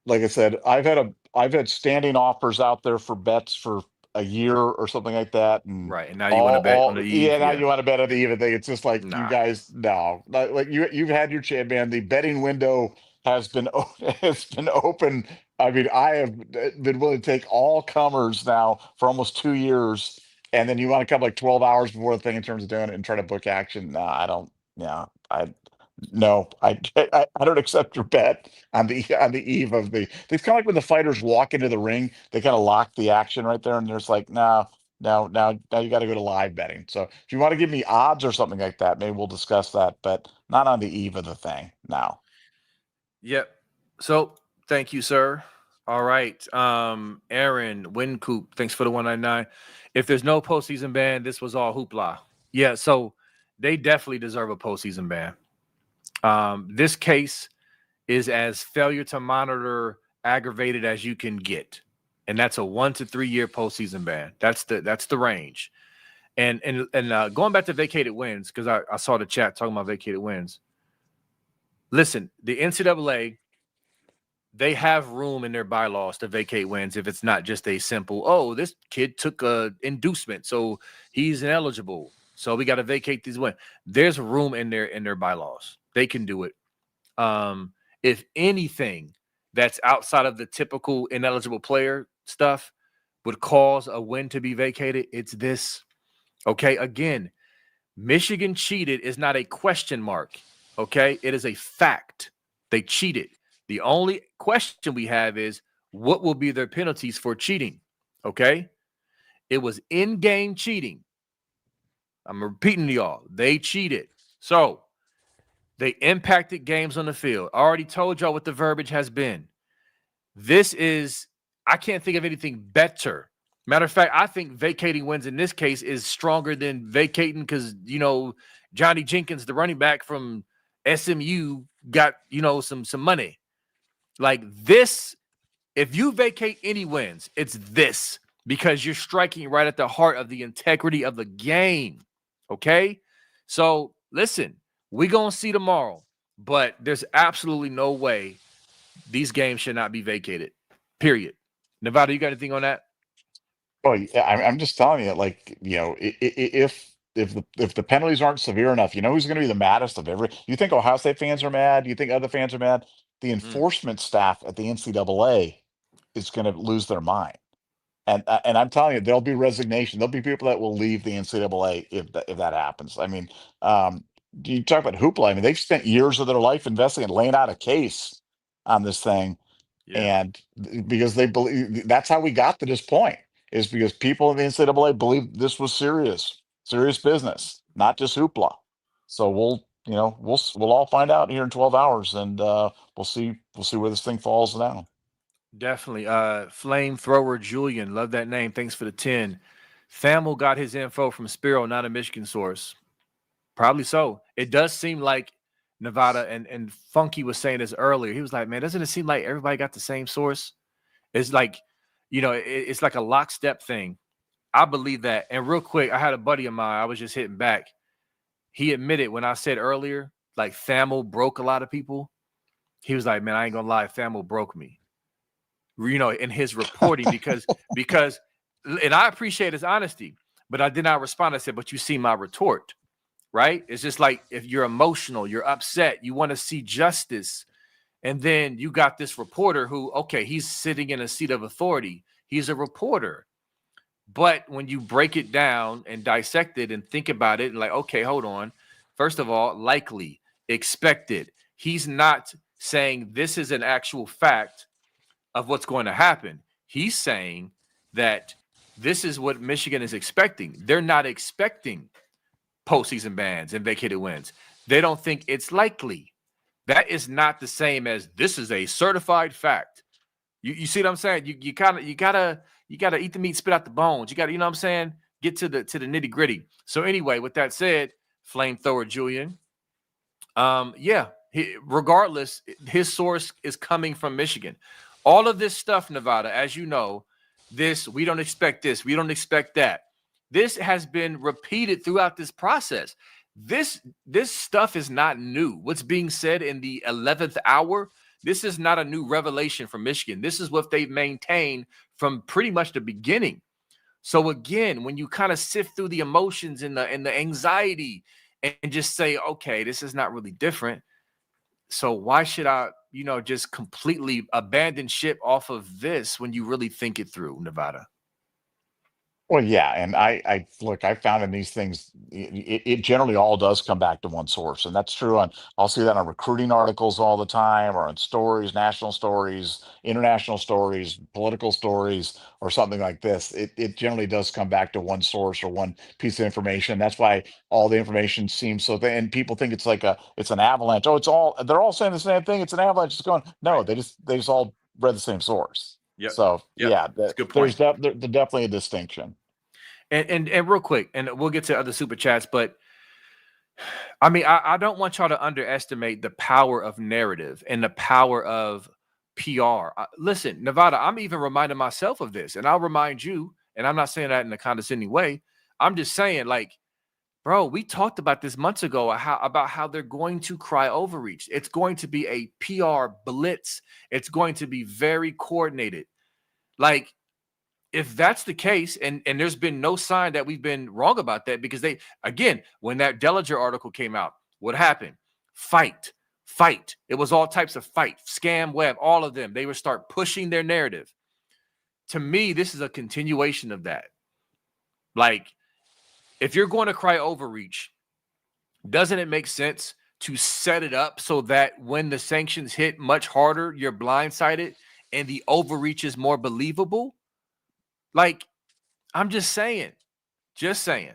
like I said, I've had standing offers out there for bets for a year or something like that, and Right. And now you want to bet on the eve? yeah, now Yeah. you want to bet on the even thing. It's just like, you Nah. guys, no, like you've had your chance, man. The betting window has been has been open. I mean, I have been willing to take all comers now for almost 2 years, and then you want to come like 12 hours before the thing in terms of doing it and try to book action. No, I don't. Yeah, no, I don't accept your bet on the eve of the. It's kind of like when the fighters walk into the ring, they kind of lock the action right there, and there's like, no, no, now you got to go to live betting. So if you want to give me odds or something like that, maybe we'll discuss that, but not on the eve of the thing. No. Yep. So thank you, sir. All right. Aaron Wincoop, thanks for the 199. If there's no postseason ban, this was all hoopla. Yeah, so they definitely deserve a postseason ban. This case is as failure to monitor aggravated as you can get. And that's a 1 to 3 year postseason ban. That's the range. And going back to vacated wins, because I saw the chat talking about vacated wins. Listen, the NCAA, they have room in their bylaws to vacate wins if it's not just a simple, oh, this kid took a inducement, so he's ineligible, so we got to vacate these wins. There's room in their bylaws. They can do it. If anything that's outside of the typical ineligible player stuff would cause a win to be vacated, it's this. Okay, again, Michigan cheated is not a question mark. Okay, it is a fact. They cheated. The only question we have is, what will be their penalties for cheating? Okay. It was in-game cheating. I'm repeating to y'all. They cheated. So they impacted games on the field. I already told y'all what the verbiage has been. This is, I can't think of anything better. Matter of fact, I think vacating wins in this case is stronger than vacating because, Johnny Jenkins, the running back from SMU, got, some money. Like this, if you vacate any wins, it's this because you're striking right at the heart of the integrity of the game. Okay? So listen, we're going to see tomorrow, but there's absolutely no way these games should not be vacated. Period. Nevada, you got anything on that? Well, yeah, I'm just telling you, like, if the penalties aren't severe enough, who's going to be the maddest of every? You think Ohio State fans are mad? You think other fans are mad? The enforcement staff at the NCAA is going to lose their mind, and I'm telling you, there'll be resignation. There'll be people that will leave the NCAA if that happens. I mean, you talk about hoopla. I mean, they've spent years of their life investing and laying out a case on this thing, Yeah, and because they believe that's how we got to this point is because people in the NCAA believe this was serious business, not just hoopla. So we'll all find out here in 12 hours, and we'll see where this thing falls now. definitely. Flamethrower Julian, love that name. Thanks for the 10. Thamel got his info from Spiro, not a Michigan source. Probably so. It does seem like Nevada and Funky was saying this earlier. He was like, man, doesn't it seem like everybody got the same source? It's like, it's like a lockstep thing. I believe that. And real quick, I had a buddy of mine. I was just hitting back. He admitted when I said earlier, like Thamel broke a lot of people. He was like, man, I ain't gonna lie, Thamel broke me. In his reporting because and I appreciate his honesty, but I did not respond. I said, but you see my retort, right? It's just like if you're emotional, you're upset, you want to see justice. And then you got this reporter who, okay, he's sitting in a seat of authority. He's a reporter. But when you break it down and dissect it and think about it, and like, okay, hold on. First of all, likely, expected. He's not saying this is an actual fact of what's going to happen. He's saying that this is what Michigan is expecting. They're not expecting postseason bans and vacated wins. They don't think it's likely. That is not the same as this is a certified fact. You see what I'm saying? You gotta eat the meat, spit out the bones. You gotta, you know what I'm saying? Get to the nitty gritty. So anyway, with that said, Flamethrower Julian, regardless, his source is coming from Michigan. All of this stuff, Nevada, as you know, we don't expect this, we don't expect that. This has been repeated throughout this process. This stuff is not new. What's being said in the 11th hour, this is not a new revelation from Michigan. This is what they've maintained from pretty much the beginning. So again, when you kind of sift through the emotions and the anxiety and just say, okay, this is not really different. So why should I, just completely abandon ship off of this when you really think it through, Nevada? Well, yeah, and I look, I found in these things, it generally all does come back to one source, and that's true on. I'll see that on recruiting articles all the time, or on stories, national stories, international stories, political stories, or something like this. It generally does come back to one source or one piece of information. That's why all the information seems so. And people think it's an avalanche. Oh, they're all saying the same thing. It's an avalanche. It's going. No, Right. they just all read the same source. Yep. So Yep. yeah, That's a good point. there's definitely a distinction. And real quick, and we'll get to other super chats, but I mean, I don't want y'all to underestimate the power of narrative and the power of PR. Listen, Nevada, I'm even reminding myself of this, and I'll remind you, and I'm not saying that in a condescending way. I'm just saying, like, bro, we talked about this months ago, about how they're going to cry overreach. It's going to be a PR blitz. It's going to be very coordinated. Like, if that's the case, and there's been no sign that we've been wrong about that, because again, when that Dellinger article came out, what happened? Fight. It was all types of fight, scam web, all of them. They would start pushing their narrative. To me, this is a continuation of that. Like, if you're going to cry overreach, doesn't it make sense to set it up so that when the sanctions hit much harder, you're blindsided and the overreach is more believable. Like, I'm just saying, just saying.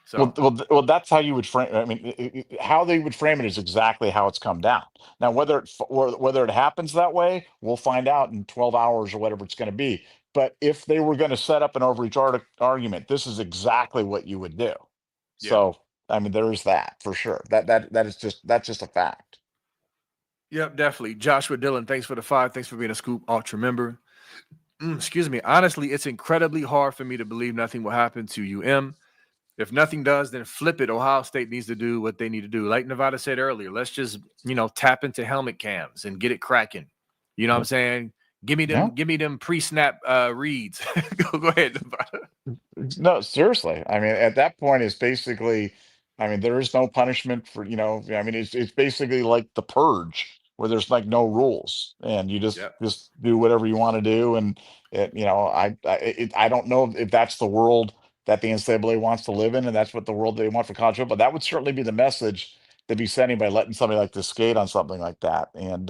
So Well, that's how you would frame. I mean, how they would frame it is exactly how it's come down. Now, whether it happens that way, we'll find out in 12 hours or whatever it's going to be. But if they were going to set up an overreach argument, this is exactly what you would do. yeah, So, I mean, there is that for sure. That's just a fact. yep, definitely. Joshua Dillon, thanks for the 5. Thanks for being a Scoop Ultra member. Excuse me. Honestly, it's incredibly hard for me to believe nothing will happen to UM. If nothing does, then flip it. Ohio State needs to do what they need to do. Like Nevada said earlier, let's just, tap into helmet cams and get it cracking. You know what I'm saying? Yeah. Give me them pre-snap reads. Go ahead, Nevada. No, seriously. I mean, at that point, it's basically, I mean, there is no punishment for, I mean, it's basically like the purge where there's like no rules and you just Yep. just do whatever you want to do. And I don't know if that's the world that the NCAA wants to live in, and that's what the world they want for college football. That would certainly be the message to be sending by letting somebody like this skate on something like that. And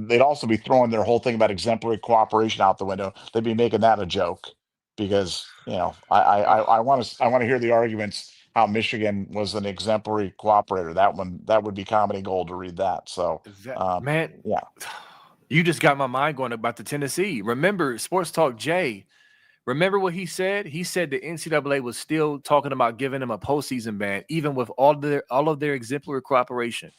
they'd also be throwing their whole thing about exemplary cooperation out the window. They'd be making that a joke because I want to hear the arguments how Michigan was an exemplary cooperator. That would be comedy gold to read that. So Man, yeah, you just got my mind going about the Tennessee. Remember, Sports Talk Jay. Remember what he said? He said the NCAA was still talking about giving him a postseason ban, even with all of their exemplary cooperation,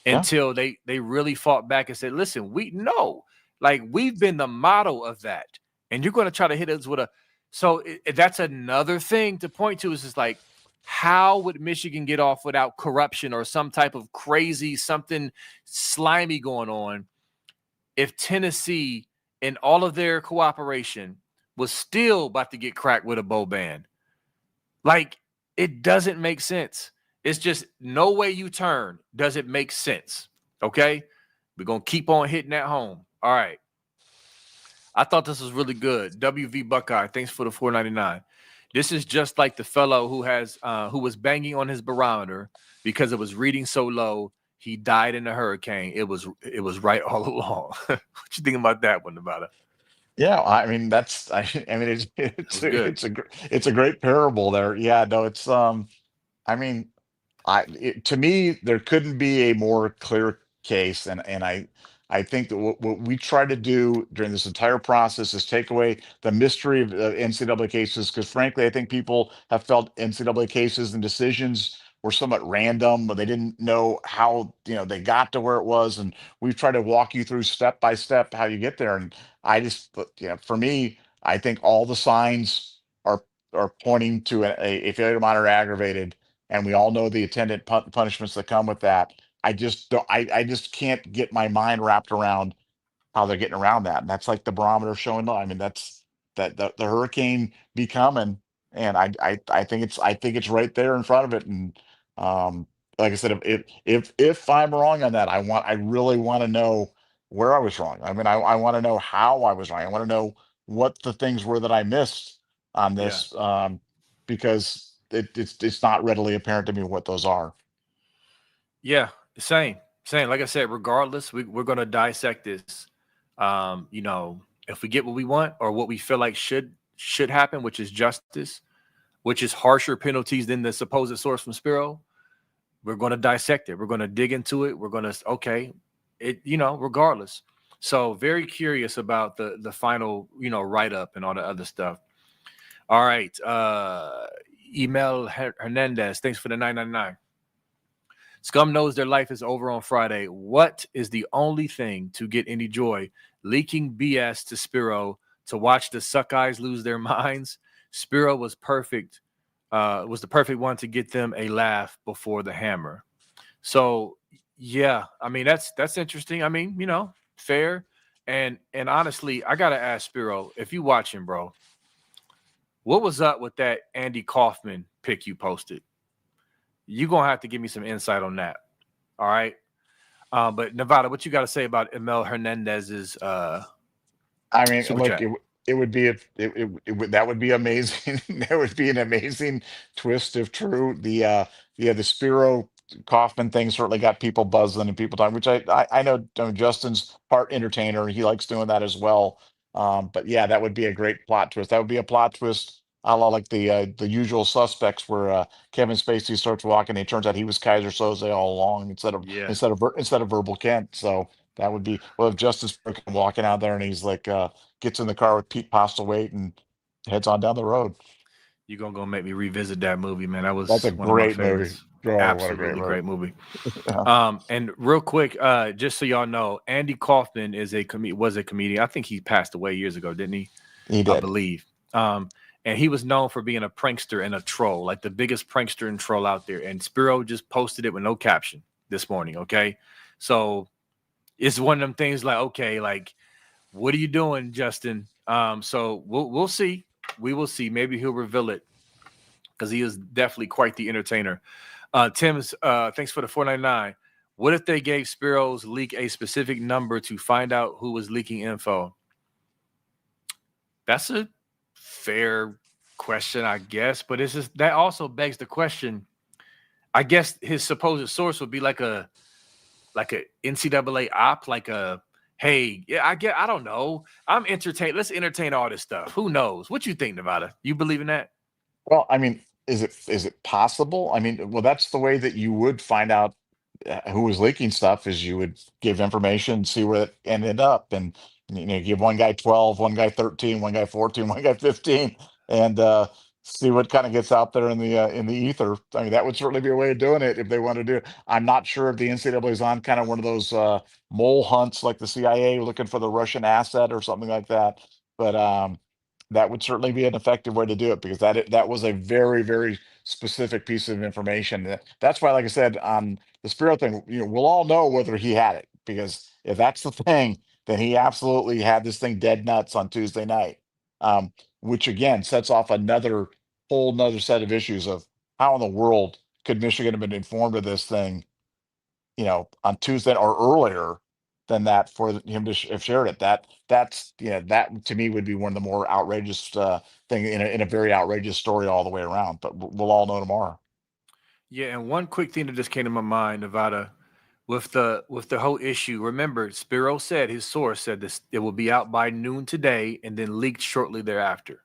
yeah, until they really fought back and said, "Listen, we know, like we've been the model of that, and you're going to try to hit us with a." So that's another thing to point to is just like, how would Michigan get off without corruption or some type of crazy something slimy going on if Tennessee and all of their cooperation was still about to get cracked with a bow band? Like, it doesn't make sense. It's just no way you turn does it make sense. Okay? We're going to keep on hitting that home. All right. I thought this was really good. WV Buckeye, thanks for the $4.99. This is just like the fellow who was banging on his barometer because it was reading so low. He died in a hurricane. It was right all along. What you think about that one, about it? yeah. I mean, I mean, It was good. it's a great parable there. Yeah, no, it's I mean, to me, there couldn't be a more clear case, and I think that what we try to do during this entire process is take away the mystery of NCAA cases, because frankly, I think people have felt NCAA cases and decisions were somewhat random, but they didn't know how they got to where it was, and we've tried to walk you through step by step how you get there. And I just, for me, I think all the signs are pointing to a failure to monitor aggravated, and we all know the attendant punishments that come with that. I just don't. I just can't get my mind wrapped around how they're getting around that. And that's like the barometer showing low. I mean, that's that the hurricane be coming, and I think it's right there in front of it. And like I said, if I'm wrong on that, I really want to know where I was wrong. I mean, I want to know how I was wrong. I want to know what the things were that I missed on Yeah. this, because it's not readily apparent to me what those are. Yeah. Same. Same. Like I said, regardless, we're going to dissect this. If we get what we want or what we feel like should happen, which is justice, which is harsher penalties than the supposed source from Spiro, we're going to dissect it. We're going to dig into it. We're going to, okay, regardless. So very curious about the final, write up and all the other stuff. All right. Email Hernandez, thanks for the 999. Scum knows their life is over on Friday. What is the only thing to get any joy? Leaking BS to Spiro to watch the Suckeyes lose their minds. Spiro was perfect. Was the perfect one to get them a laugh before the hammer. So yeah, I mean that's interesting. I mean, fair. And honestly, I gotta ask Spiro, if you watching, bro, what was up with that Andy Kaufman pic you posted? You're gonna have to give me some insight on that. All right. But Nevada, what you got to say about Emel Hernandez's I mean, super look, chat? it would be if that would be amazing. That would be an amazing twist if true. The Spiro Kaufman thing certainly got people buzzing and people talking, which I know, Justin's part entertainer. He likes doing that as well. But yeah, that would be a great plot twist. That would be a plot twist, a la like the Usual Suspects, where Kevin Spacey starts walking. And it turns out he was Kaiser Soze all along, Yeah. instead of Verbal Kent. So that would be, well, if Justice walking out there and he's like gets in the car with Pete Postlewaite and heads on down the road. You're gonna go make me revisit that movie, man. That That's was a one of my great movie. favorites. Oh, what a great Absolutely movie. great movie. Yeah, And real quick, just so y'all know, Andy Kaufman was a comedian. I think he passed away years ago, didn't he? he I did. believe. And he was known for being a prankster and a troll, like the biggest prankster and troll out there. And Spiro just posted it with no caption this morning. Okay, so it's one of them things like, okay, like, what are you doing, Justin? So we'll see. We will see. Maybe he'll reveal it because he is definitely quite the entertainer. Tim's, thanks for the $4.99. What if they gave Spiro's leak a specific number to find out who was leaking info? That's a fair question, I guess, but it's just that also begs the question. I guess his supposed source would be like a NCAA op, like a, hey, yeah, I don't know. I'm entertained. Let's entertain all this stuff. Who knows? What you think, Nevada? You believe in that? Well, I mean, is it possible? I mean, well, that's the way that you would find out who was leaking stuff, is you would give information, see where it ended up, and give one guy 12, one guy 13, one guy 14, one guy 15, and see what kind of gets out there in the ether. I mean, that would certainly be a way of doing it if they want to do it. I'm not sure if the NCAA is on kind of one of those mole hunts like the CIA looking for the Russian asset or something like that, but that would certainly be an effective way to do it, because that was a very, very specific piece of information. That's why, like I said, on the Spiro thing, we'll all know whether he had it, because if that's the thing, then he absolutely had this thing dead nuts on Tuesday night. Which again sets off another whole nother set of issues of how in the world could Michigan have been informed of this thing, on Tuesday or earlier than that, for him to have shared it. That to me would be one of the more outrageous thing in a very outrageous story all the way around. But we'll all know tomorrow. Yeah, and one quick thing that just came to my mind, Nevada, with the whole issue. Remember, Spiro said his source said this it will be out by noon today and then leaked shortly thereafter.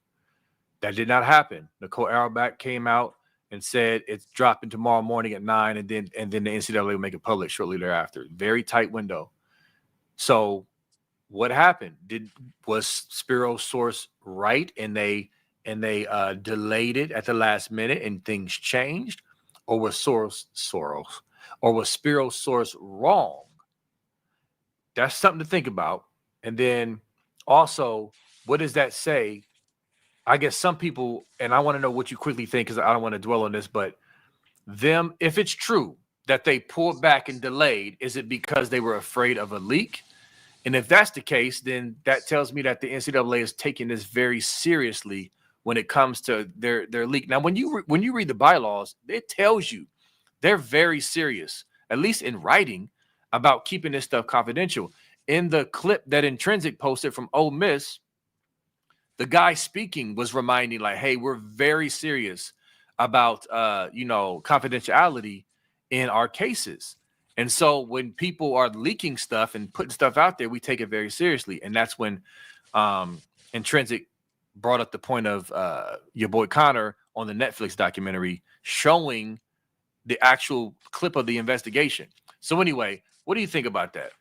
That did not happen. Nicole Auerbach came out and said it's dropping tomorrow morning at 9, and then the NCAA will make it public shortly thereafter. Very tight window. So what happened? Was Spiro's source right, and they delayed it at the last minute and things changed, or was Soros, or was Spiro's source wrong? That's something to think about. And then also, what does that say? I guess some people, and I want to know what you quickly think because I don't want to dwell on this, but if it's true that they pulled back and delayed, is it because they were afraid of a leak? And if that's the case, then that tells me that the NCAA is taking this very seriously when it comes to their leak. Now, when you read the bylaws, it tells you they're very serious, at least in writing, about keeping this stuff confidential. In the clip that Intrinsic posted from Ole Miss, the guy speaking was reminding, like, hey, we're very serious about confidentiality in our cases. And so when people are leaking stuff and putting stuff out there, we take it very seriously. And that's when Intrinsic brought up the point of your boy Connor on the Netflix documentary showing the actual clip of the investigation. So anyway, what do you think about that?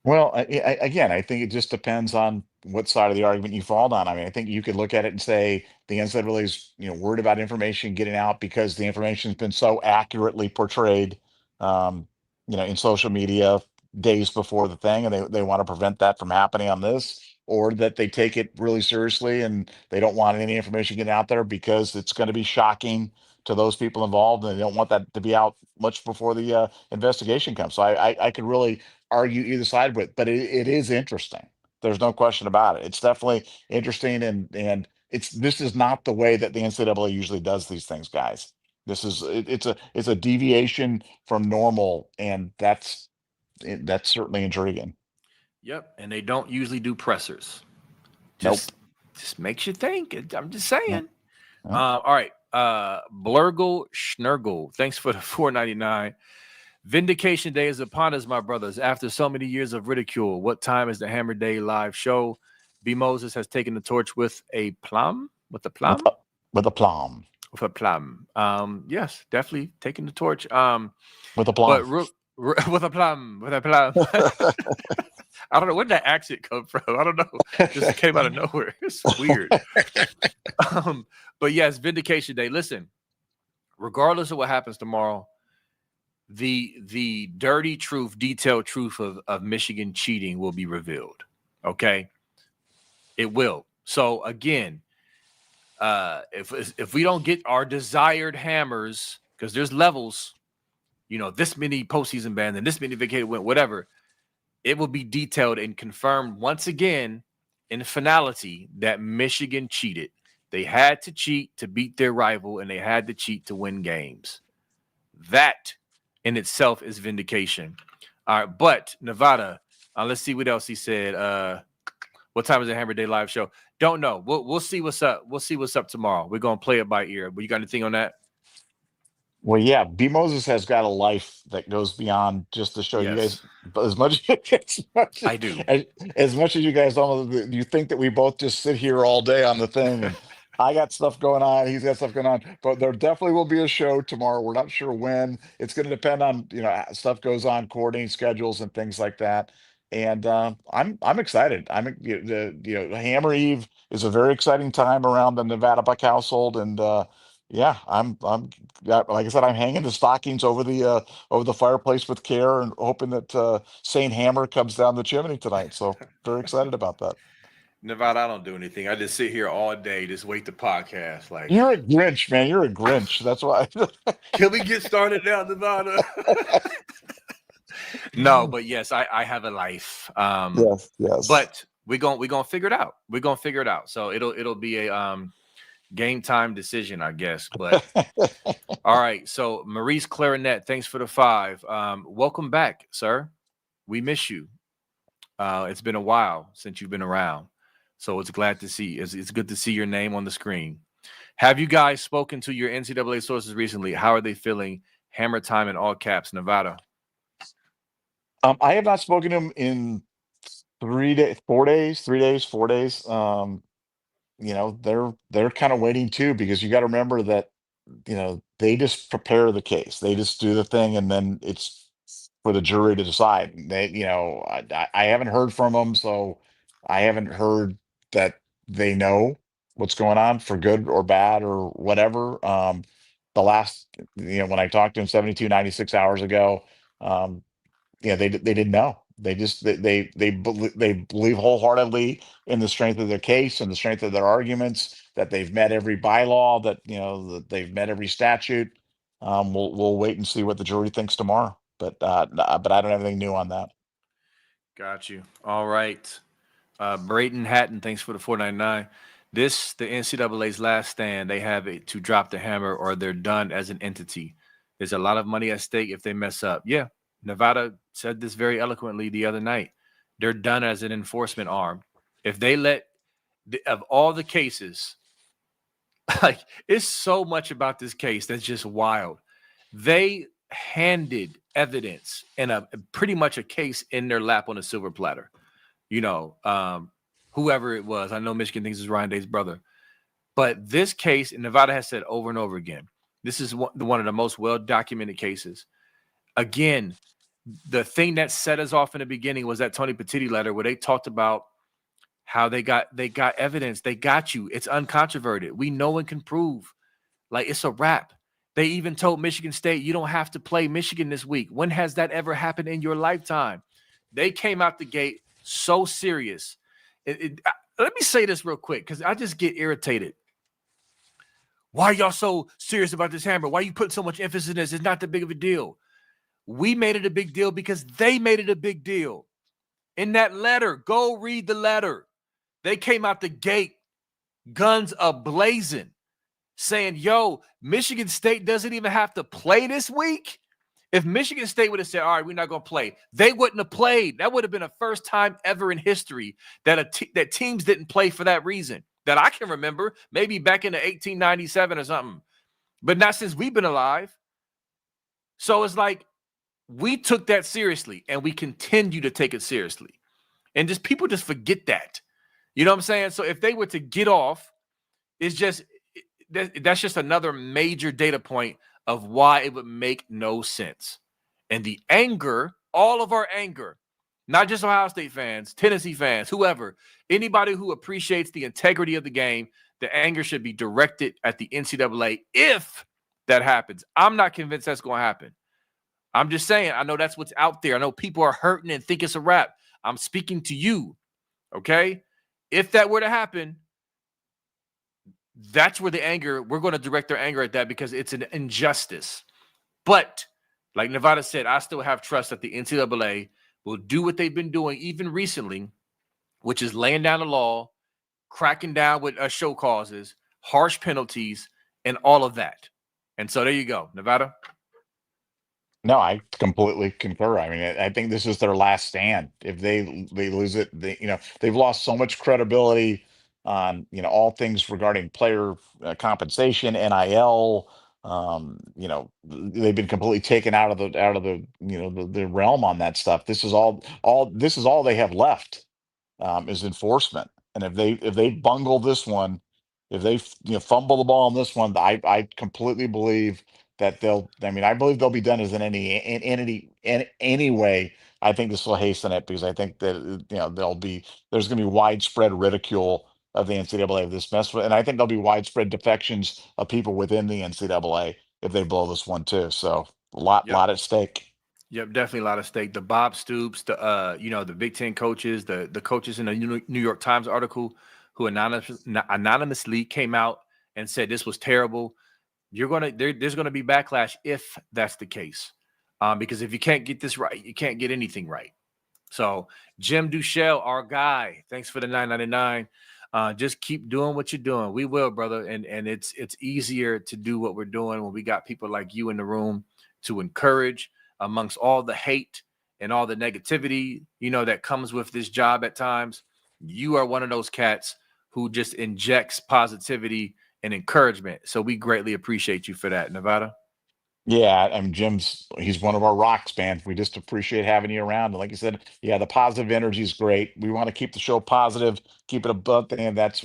Well, again, I think it just depends on what side of the argument you fall on. I mean, I think you could look at it and say the NCAA is, worried about information getting out because the information's been so accurately portrayed, um, in social media days before the thing, and they want to prevent that from happening on this, or that they take it really seriously and they don't want any information getting out there because it's going to be shocking to those people involved, and they don't want that to be out much before the investigation comes. So I could really argue either side with, but it is interesting. There's no question about it. It's definitely interesting, and this is not the way that the NCAA usually does these things, guys. It's a deviation from normal, and that's certainly intriguing. Yep. And they don't usually do pressers. Nope. Just makes you think. I'm just No, saying. no. All right. Blurgle Schnurgle, thanks for the $4.99. Vindication Day is upon us, my brothers. After so many years of ridicule, what time is the Hammer Day live show? B. Moses has taken the torch with a plum. With a plum? With a plum. With a plum. Yes, definitely taking the torch. With a plum. But with a plum. With a plum. I don't know where did that accent come from. I don't know. Just came out of nowhere. It's weird. But yes, Vindication Day. Listen, regardless of what happens tomorrow, the dirty truth, detailed truth of Michigan cheating will be revealed. Okay, it will. So again, if we don't get our desired hammers, because there's levels, this many postseason bans and this many vacated win, whatever, it will be detailed and confirmed once again in finality that Michigan cheated. They had to cheat to beat their rival, and they had to cheat to win games. That in itself is vindication. All right, but Nevada, let's see what else he said. What time is the Hammer Day live show? Don't know. We'll see what's up. We'll see what's up tomorrow. We're gonna play it by ear. But you got anything on that? Well, yeah, B. Moses has got a life that goes beyond just the show. Yes. You guys, but as much I do. As much as you guys don't, you think that we both just sit here all day on the thing, and I got stuff going on, he's got stuff going on. But there definitely will be a show tomorrow. We're not sure when. It's going to depend on stuff goes on, coordinating schedules and things like that. And I'm excited. Hammer Eve is a very exciting time around the Nevada Buck household, and yeah, like I said, I'm hanging the stockings over the fireplace with care and hoping that Saint Hammer comes down the chimney tonight. So very excited about that. Nevada, I don't do anything. I just sit here all day, just wait the podcast. Like, you're a Grinch, man. You're a Grinch. That's why. Can we get started now, Nevada? No, but yes, I have a life. Yes. But we're gonna figure it out. We're gonna figure it out. So it'll be a game time decision, I guess. But all right. So Maurice Clarinet, thanks for the 5. Welcome back, sir. We miss you. It's been a while since you've been around. So it's glad to see. It's good to see your name on the screen. Have you guys spoken to your NCAA sources recently? How are they feeling? Hammer time in all caps, Nevada. I have not spoken to him in 3 days, 4 days, 3 days, 4 days. They're kind of waiting too, because you got to remember that they just prepare the case. They just do the thing, and then it's for the jury to decide. I haven't heard from them, so I haven't heard that they know what's going on for good or bad or whatever. The last, when I talked to him 72, 96 hours ago, they didn't know. They just they believe wholeheartedly in the strength of their case and the strength of their arguments, that they've met every bylaw, that that they've met every statute. We'll wait and see what the jury thinks tomorrow. But I don't have anything new on that. Got you. All right. Brayton Hatton, thanks for the $4.99. The NCAA's last stand. They have it to drop the hammer, or they're done as an entity. There's a lot of money at stake if they mess up. Yeah, Nevada said this very eloquently the other night. They're done as an enforcement arm. If they of all the cases, like, it's so much about this case that's just wild. They handed evidence and pretty much a case in their lap on a silver platter. Whoever it was, I know Michigan thinks it's Ryan Day's brother, but this case, Nevada has said over and over again, this is one of the most well-documented cases. Again, the thing that set us off in the beginning was that Tony Petitti letter, where they talked about how they got evidence. They got you. It's uncontroverted. We know and can prove. Like, it's a wrap. They even told Michigan State, you don't have to play Michigan this week. When has that ever happened in your lifetime? They came out the gate so serious. Let me say this real quick, because I just get irritated. Why are y'all so serious about this hammer? Why are you putting so much emphasis in this? It's not that big of a deal. We made it a big deal because they made it a big deal. In that letter, go read the letter. They came out the gate, guns a-blazing, saying, yo, Michigan State doesn't even have to play this week. If Michigan State would have said, all right, we're not going to play, they wouldn't have played. That would have been a first time ever in history that that teams didn't play for that reason, that I can remember, maybe back in the 1897 or something. but not since we've been alive. So it's like we took that seriously and we continue to take it seriously. And just people just forget that. You know what I'm saying? So if they were to get off, it's just that's just another major data point of why it would make no sense. And the anger, all of our anger, not just Ohio State fans, Tennessee fans, whoever, anybody who appreciates the integrity of the game, the anger should be directed at the NCAA if that happens. I'm not convinced that's going to happen. I'm just saying, I know that's what's out there. I know people are hurting and think it's a wrap. I'm speaking to you, okay? If that were to happen, that's where the anger, we're going to direct their anger at that because it's an injustice. But like Nevada said, I still have trust that the NCAA will do what they've been doing even recently, which is laying down the law, cracking down with show causes, harsh penalties, and all of that. And so there you go, Nevada. No, I completely concur. I mean, I think this is their last stand. If they lose it, they've lost so much credibility on all things regarding player compensation, NIL. They've been completely taken out of the the realm on that stuff. This is all they have left, is enforcement. And if they bungle this one, if they fumble the ball on this one, I completely believe that I believe they'll be done as in any way. I think this will hasten it because I think that there's going to be widespread ridicule of the NCAA of this mess, and I think there'll be widespread defections of people within the NCAA if they blow this one too. So Yep. lot at stake. Yep, definitely a lot of stake. The Bob Stoops, the Big Ten coaches, the coaches in the New York Times article who anonymously came out and said this was terrible. There's gonna be backlash if that's the case, because if you can't get this right, you can't get anything right. So Jim Duchelle, our guy, thanks for the $9.99. Just keep doing what you're doing. We will, brother, and it's easier to do what we're doing when we got people like you in the room to encourage amongst all the hate and all the negativity that comes with this job at times. You are one of those cats who just injects positivity and encouragement. So we greatly appreciate you for that, Nevada. Yeah, I mean, he's one of our rocks, man. We just appreciate having you around. And like you said, yeah, the positive energy is great. We want to keep the show positive, keep it above, and that's,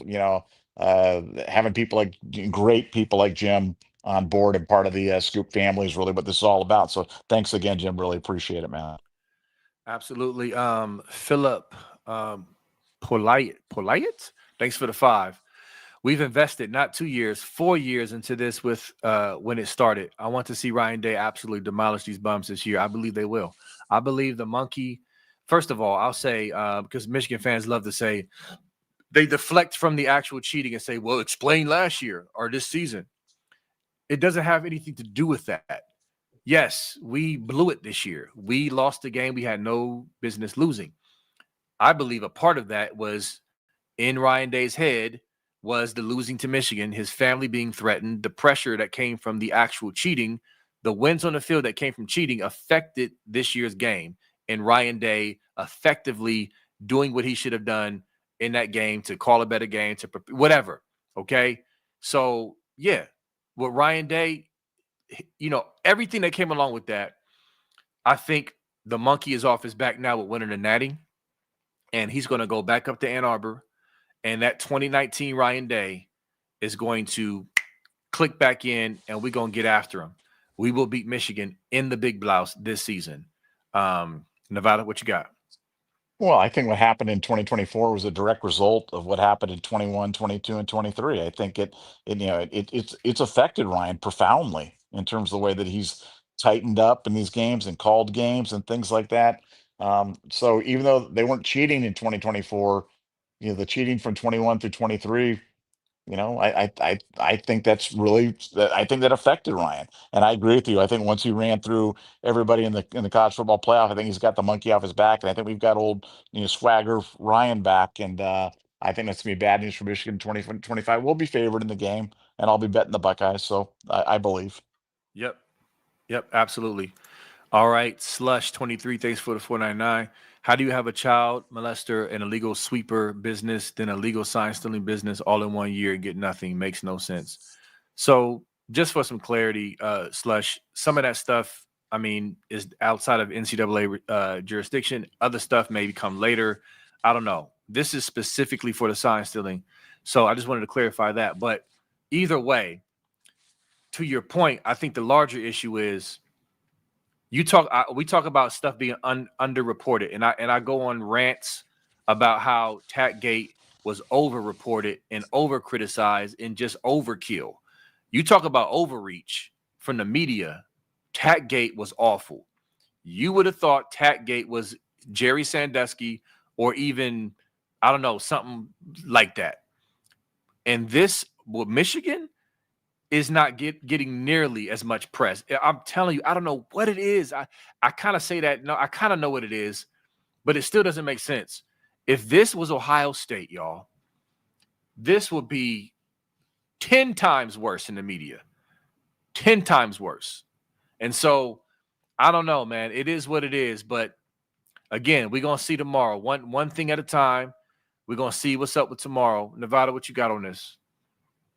having great people like Jim on board and part of the Scoop family is really what this is all about. So thanks again, Jim. Really appreciate it, man. Absolutely. Philip, Polite, thanks for the 5. We've invested not 2 years, 4 years into this with when it started. I want to see Ryan Day absolutely demolish these bums this year. I believe they will. I believe the monkey. First of all, I'll say because Michigan fans love to say they deflect from the actual cheating and say, "Well, explain last year or this season." It doesn't have anything to do with that. Yes, we blew it this year. We lost the game we had no business losing. I believe a part of that was in Ryan Day's head was the losing to Michigan, his family being threatened, the pressure that came from the actual cheating, the wins on the field that came from cheating affected this year's game. And Ryan Day effectively doing what he should have done in that game to call a better game, to whatever. Okay. So, yeah, with Ryan Day, everything that came along with that, I think the monkey is off his back now with winning the natty, and he's going to go back up to Ann Arbor, and that 2019 Ryan Day is going to click back in, and we're going to get after him. We will beat Michigan in the big blouse this season. Nevada, what you got? Well, I think what happened in 2024 was a direct result of what happened in 21, 22, and 23. I think it's affected Ryan profoundly in terms of the way that he's tightened up in these games and called games and things like that. So even though they weren't cheating in 2024, the cheating from 21 through 23, I think I think that affected Ryan. And I agree with you. I think once he ran through everybody in the college football playoff, I think he's got the monkey off his back, and I think we've got old swagger Ryan back. And I think that's gonna be bad news for Michigan. 2025 will be favored in the game, and I'll be betting the Buckeyes. So I believe. Yep. Yep. Absolutely. All right. Slush 23. Thanks for the 499. How do you have a child molester, an illegal sweeper business, then a legal sign stealing business all in 1 year and get nothing? Makes no sense. So just for some clarity, Slush, some of that stuff, I mean, is outside of NCAA jurisdiction. Other stuff may come later. I don't know. This is specifically for the sign stealing. So I just wanted to clarify that. But either way, to your point, I think the larger issue is we talk about stuff being underreported, and I go on rants about how Tatgate was overreported and over criticized and just overkill. You talk about overreach from the media. Tatgate was awful. You would have thought Tatgate was Jerry Sandusky or even, I don't know, something like that. And this, with Michigan, is not getting nearly as much press. I'm telling you, I don't know what it is. I kind of say that. No, I kind of know what it is, but it still doesn't make sense. If this was Ohio State, y'all, this would be 10 times worse in the media. 10 times worse. And so I don't know, man. It is what it is. But again, we're gonna see tomorrow. One thing at a time. We're gonna see what's up with tomorrow. Nevada, what you got on this?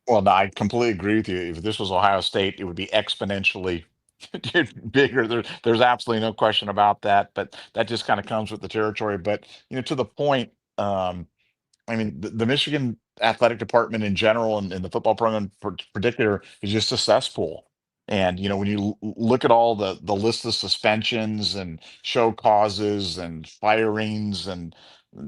Well, no, I completely agree with you. If this was Ohio State, it would be exponentially bigger. There's absolutely no question about that. But that just kind of comes with the territory. But to the point, I mean, the Michigan athletic department in general and the football program in particular is just a cesspool. And when you look at all the list of suspensions and show causes and firings and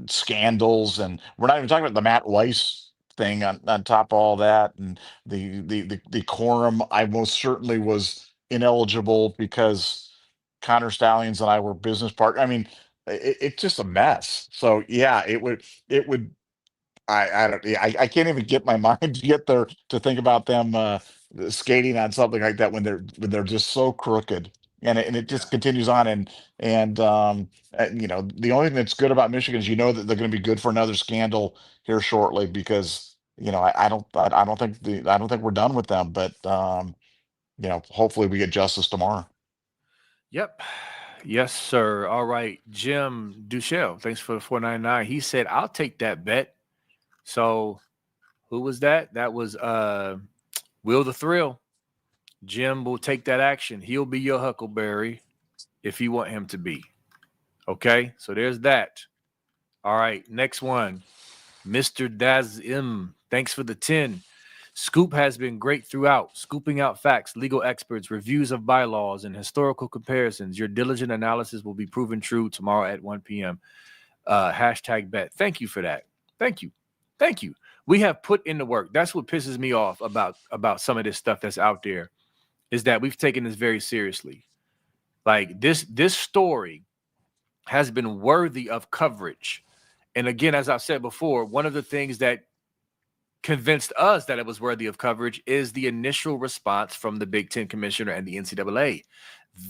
scandals, and we're not even talking about the Matt Weiss thing on top of all that, and the quorum. I most certainly was ineligible because Connor Stallions and I were business partners. I mean, it's just a mess. So yeah, it would I don't yeah, I can't even get my mind to get there to think about them skating on something like that when they're just so crooked, and it Yeah. just continues on. And the only thing that's good about Michigan is that they're going to be good for another scandal here shortly, because I don't think we're done with them, but hopefully we get justice tomorrow. Yep. Yes, sir. All right. Jim Duchel, thanks for the 499. He said, I'll take that bet. So who was that? That was Will the Thrill. Jim will take that action. He'll be your Huckleberry if you want him to be. Okay. So there's that. All right. Next one. Mr. Daz M. Thanks for the 10. Scoop has been great throughout, scooping out facts, legal experts, reviews of bylaws, and historical comparisons. Your diligent analysis will be proven true tomorrow at 1 p.m. Hashtag bet. Thank you for that. Thank you. Thank you. We have put in the work. That's what pisses me off about some of this stuff that's out there, is that we've taken this very seriously. Like this story has been worthy of coverage. And again, as I've said before, one of the things that convinced us that it was worthy of coverage is the initial response from the Big Ten commissioner and the NCAA.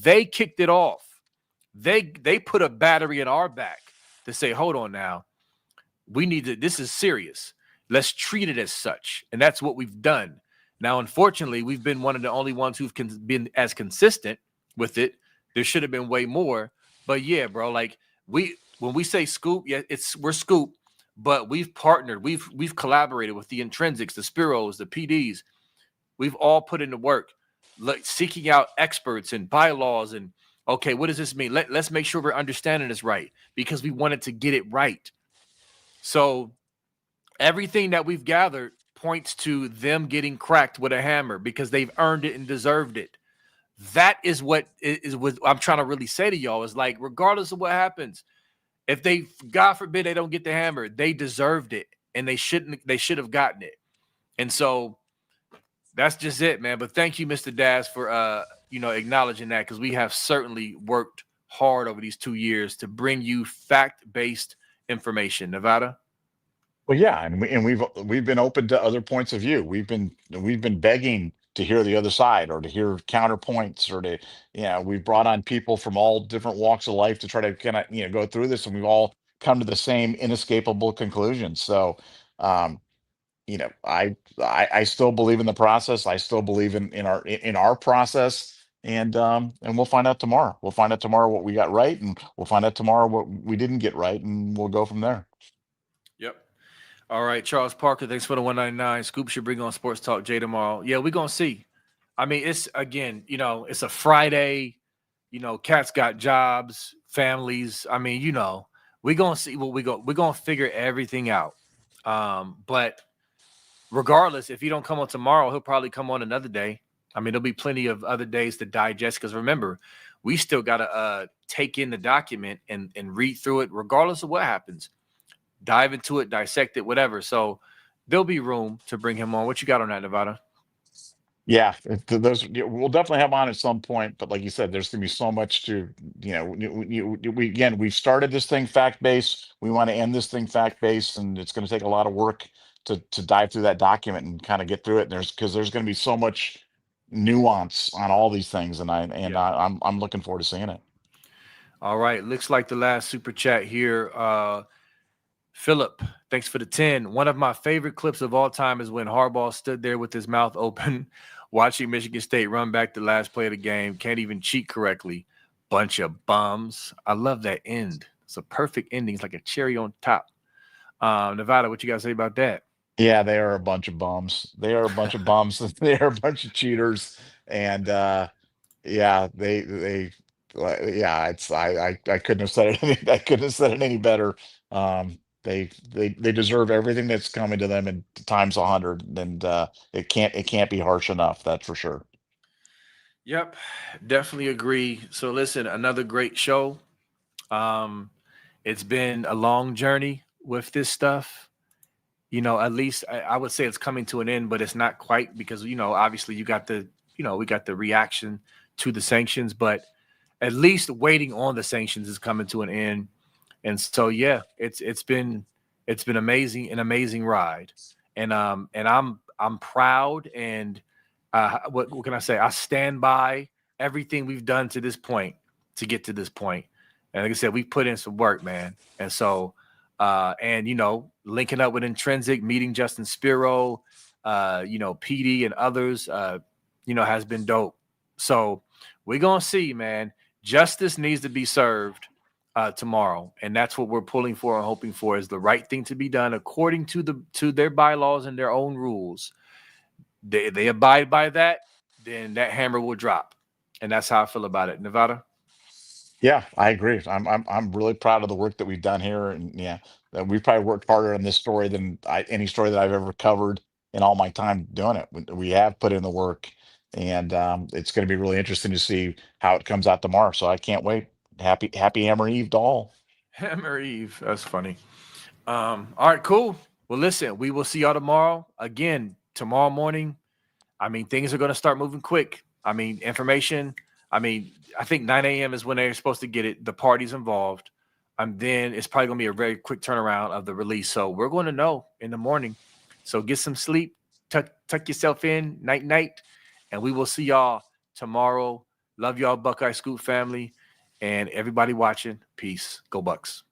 They kicked it off. They put a battery in our back to say, hold on now, we need to, this is serious. Let's treat it as such. And that's what we've done. Now, unfortunately, we've been one of the only ones who've been as consistent with it. There should have been way more. But yeah, bro, like when we say scoop, yeah, we're scoop, but we've partnered, we've collaborated with the Intrinsics, the Spiros, the PDs. We've all put in the work, like seeking out experts and bylaws and okay, what does this mean? Let's make sure we're understanding this right, because we wanted to get it right. So everything that we've gathered points to them getting cracked with a hammer because they've earned it and deserved it. That is what I'm trying to really say to y'all, is like, regardless of what happens, if they, God forbid, they don't get the hammer, they deserved it and they should have gotten it. And so that's just it, man. But thank you, Mr. Daz, for acknowledging that, because we have certainly worked hard over these 2 years to bring you fact-based information. Nevada? Well, yeah, and we've been open to other points of view. We've been begging to hear the other side, or to hear counterpoints, or to we've brought on people from all different walks of life to try to kind of go through this, and we've all come to the same inescapable conclusion. So, um, I still believe in the process. I still believe in our process, and we'll find out tomorrow. We'll find out tomorrow what we got right, and we'll find out tomorrow what we didn't get right, and we'll go from there. Yep. All right, Charles Parker, thanks for the 199. Scoop should bring on Sports Talk Jay tomorrow. Yeah, we're gonna see. I mean, it's again, it's a Friday. Cats got jobs, families. I mean, we're gonna see what we're gonna figure everything out. But regardless, if he don't come on tomorrow, he'll probably come on another day. I mean, there'll be plenty of other days to digest because remember, we still gotta take in the document and read through it, regardless of what happens. Dive into it, dissect it, whatever. So there'll be room to bring him on. What you got on that, Nevada? Yeah, we'll definitely have on at some point, but like you said, there's gonna be so much to, we've started this thing fact based. We want to end this thing fact based, and it's going to take a lot of work to dive through that document and kind of get through it. And there's going to be so much nuance on all these things, and Yeah. I'm looking forward to seeing it. All right. Looks like the last super chat here. Philip, thanks for the 10. One of my favorite clips of all time is when Harbaugh stood there with his mouth open, watching Michigan State run back the last play of the game. Can't even cheat correctly. Bunch of bums. I love that end. It's a perfect ending. It's like a cherry on top. Nevada, what you got to say about that? Yeah, they are a bunch of bums. They are a bunch of bums. They are a bunch of cheaters, and yeah, yeah, I couldn't have said it I couldn't have said it any better. They deserve everything that's coming to them in times 100, and it can't be harsh enough. That's for sure. Yep, definitely agree. So listen, another great show. Um, it's been a long journey with this stuff. At least I would say it's coming to an end, but it's not quite because obviously we got the reaction to the sanctions, but at least waiting on the sanctions is coming to an end. And so yeah, it's been amazing, an amazing ride. And I'm proud and what can I say? I stand by everything we've done to this point to get to this point. And like I said, we put in some work, man. And so and linking up with Intrinsic, meeting Justin Spiro, PD and others, has been dope. So we're gonna see, man. Justice needs to be served tomorrow, and that's what we're pulling for and hoping for is the right thing to be done according to their bylaws and their own rules. They abide by that, then that hammer will drop, and that's how I feel about it. Nevada. Yeah, I agree. I'm really proud of the work that we've done here, and yeah, we've probably worked harder on this story than any story that I've ever covered in all my time doing it. We have put in the work, and it's going to be really interesting to see how it comes out tomorrow. So I can't wait. Happy Hammer Eve to all. Hammer Eve. That's funny. All right, cool. Well, listen, we will see y'all tomorrow. Again, tomorrow morning. I mean, things are going to start moving quick. I mean, information. I mean, I think 9 a.m. is when they're supposed to get it. The parties involved. Then it's probably going to be a very quick turnaround of the release. So we're going to know in the morning. So get some sleep, tuck yourself in, night, night. And we will see y'all tomorrow. Love y'all, Buckeye Scoop family. And everybody watching, peace. Go Bucks.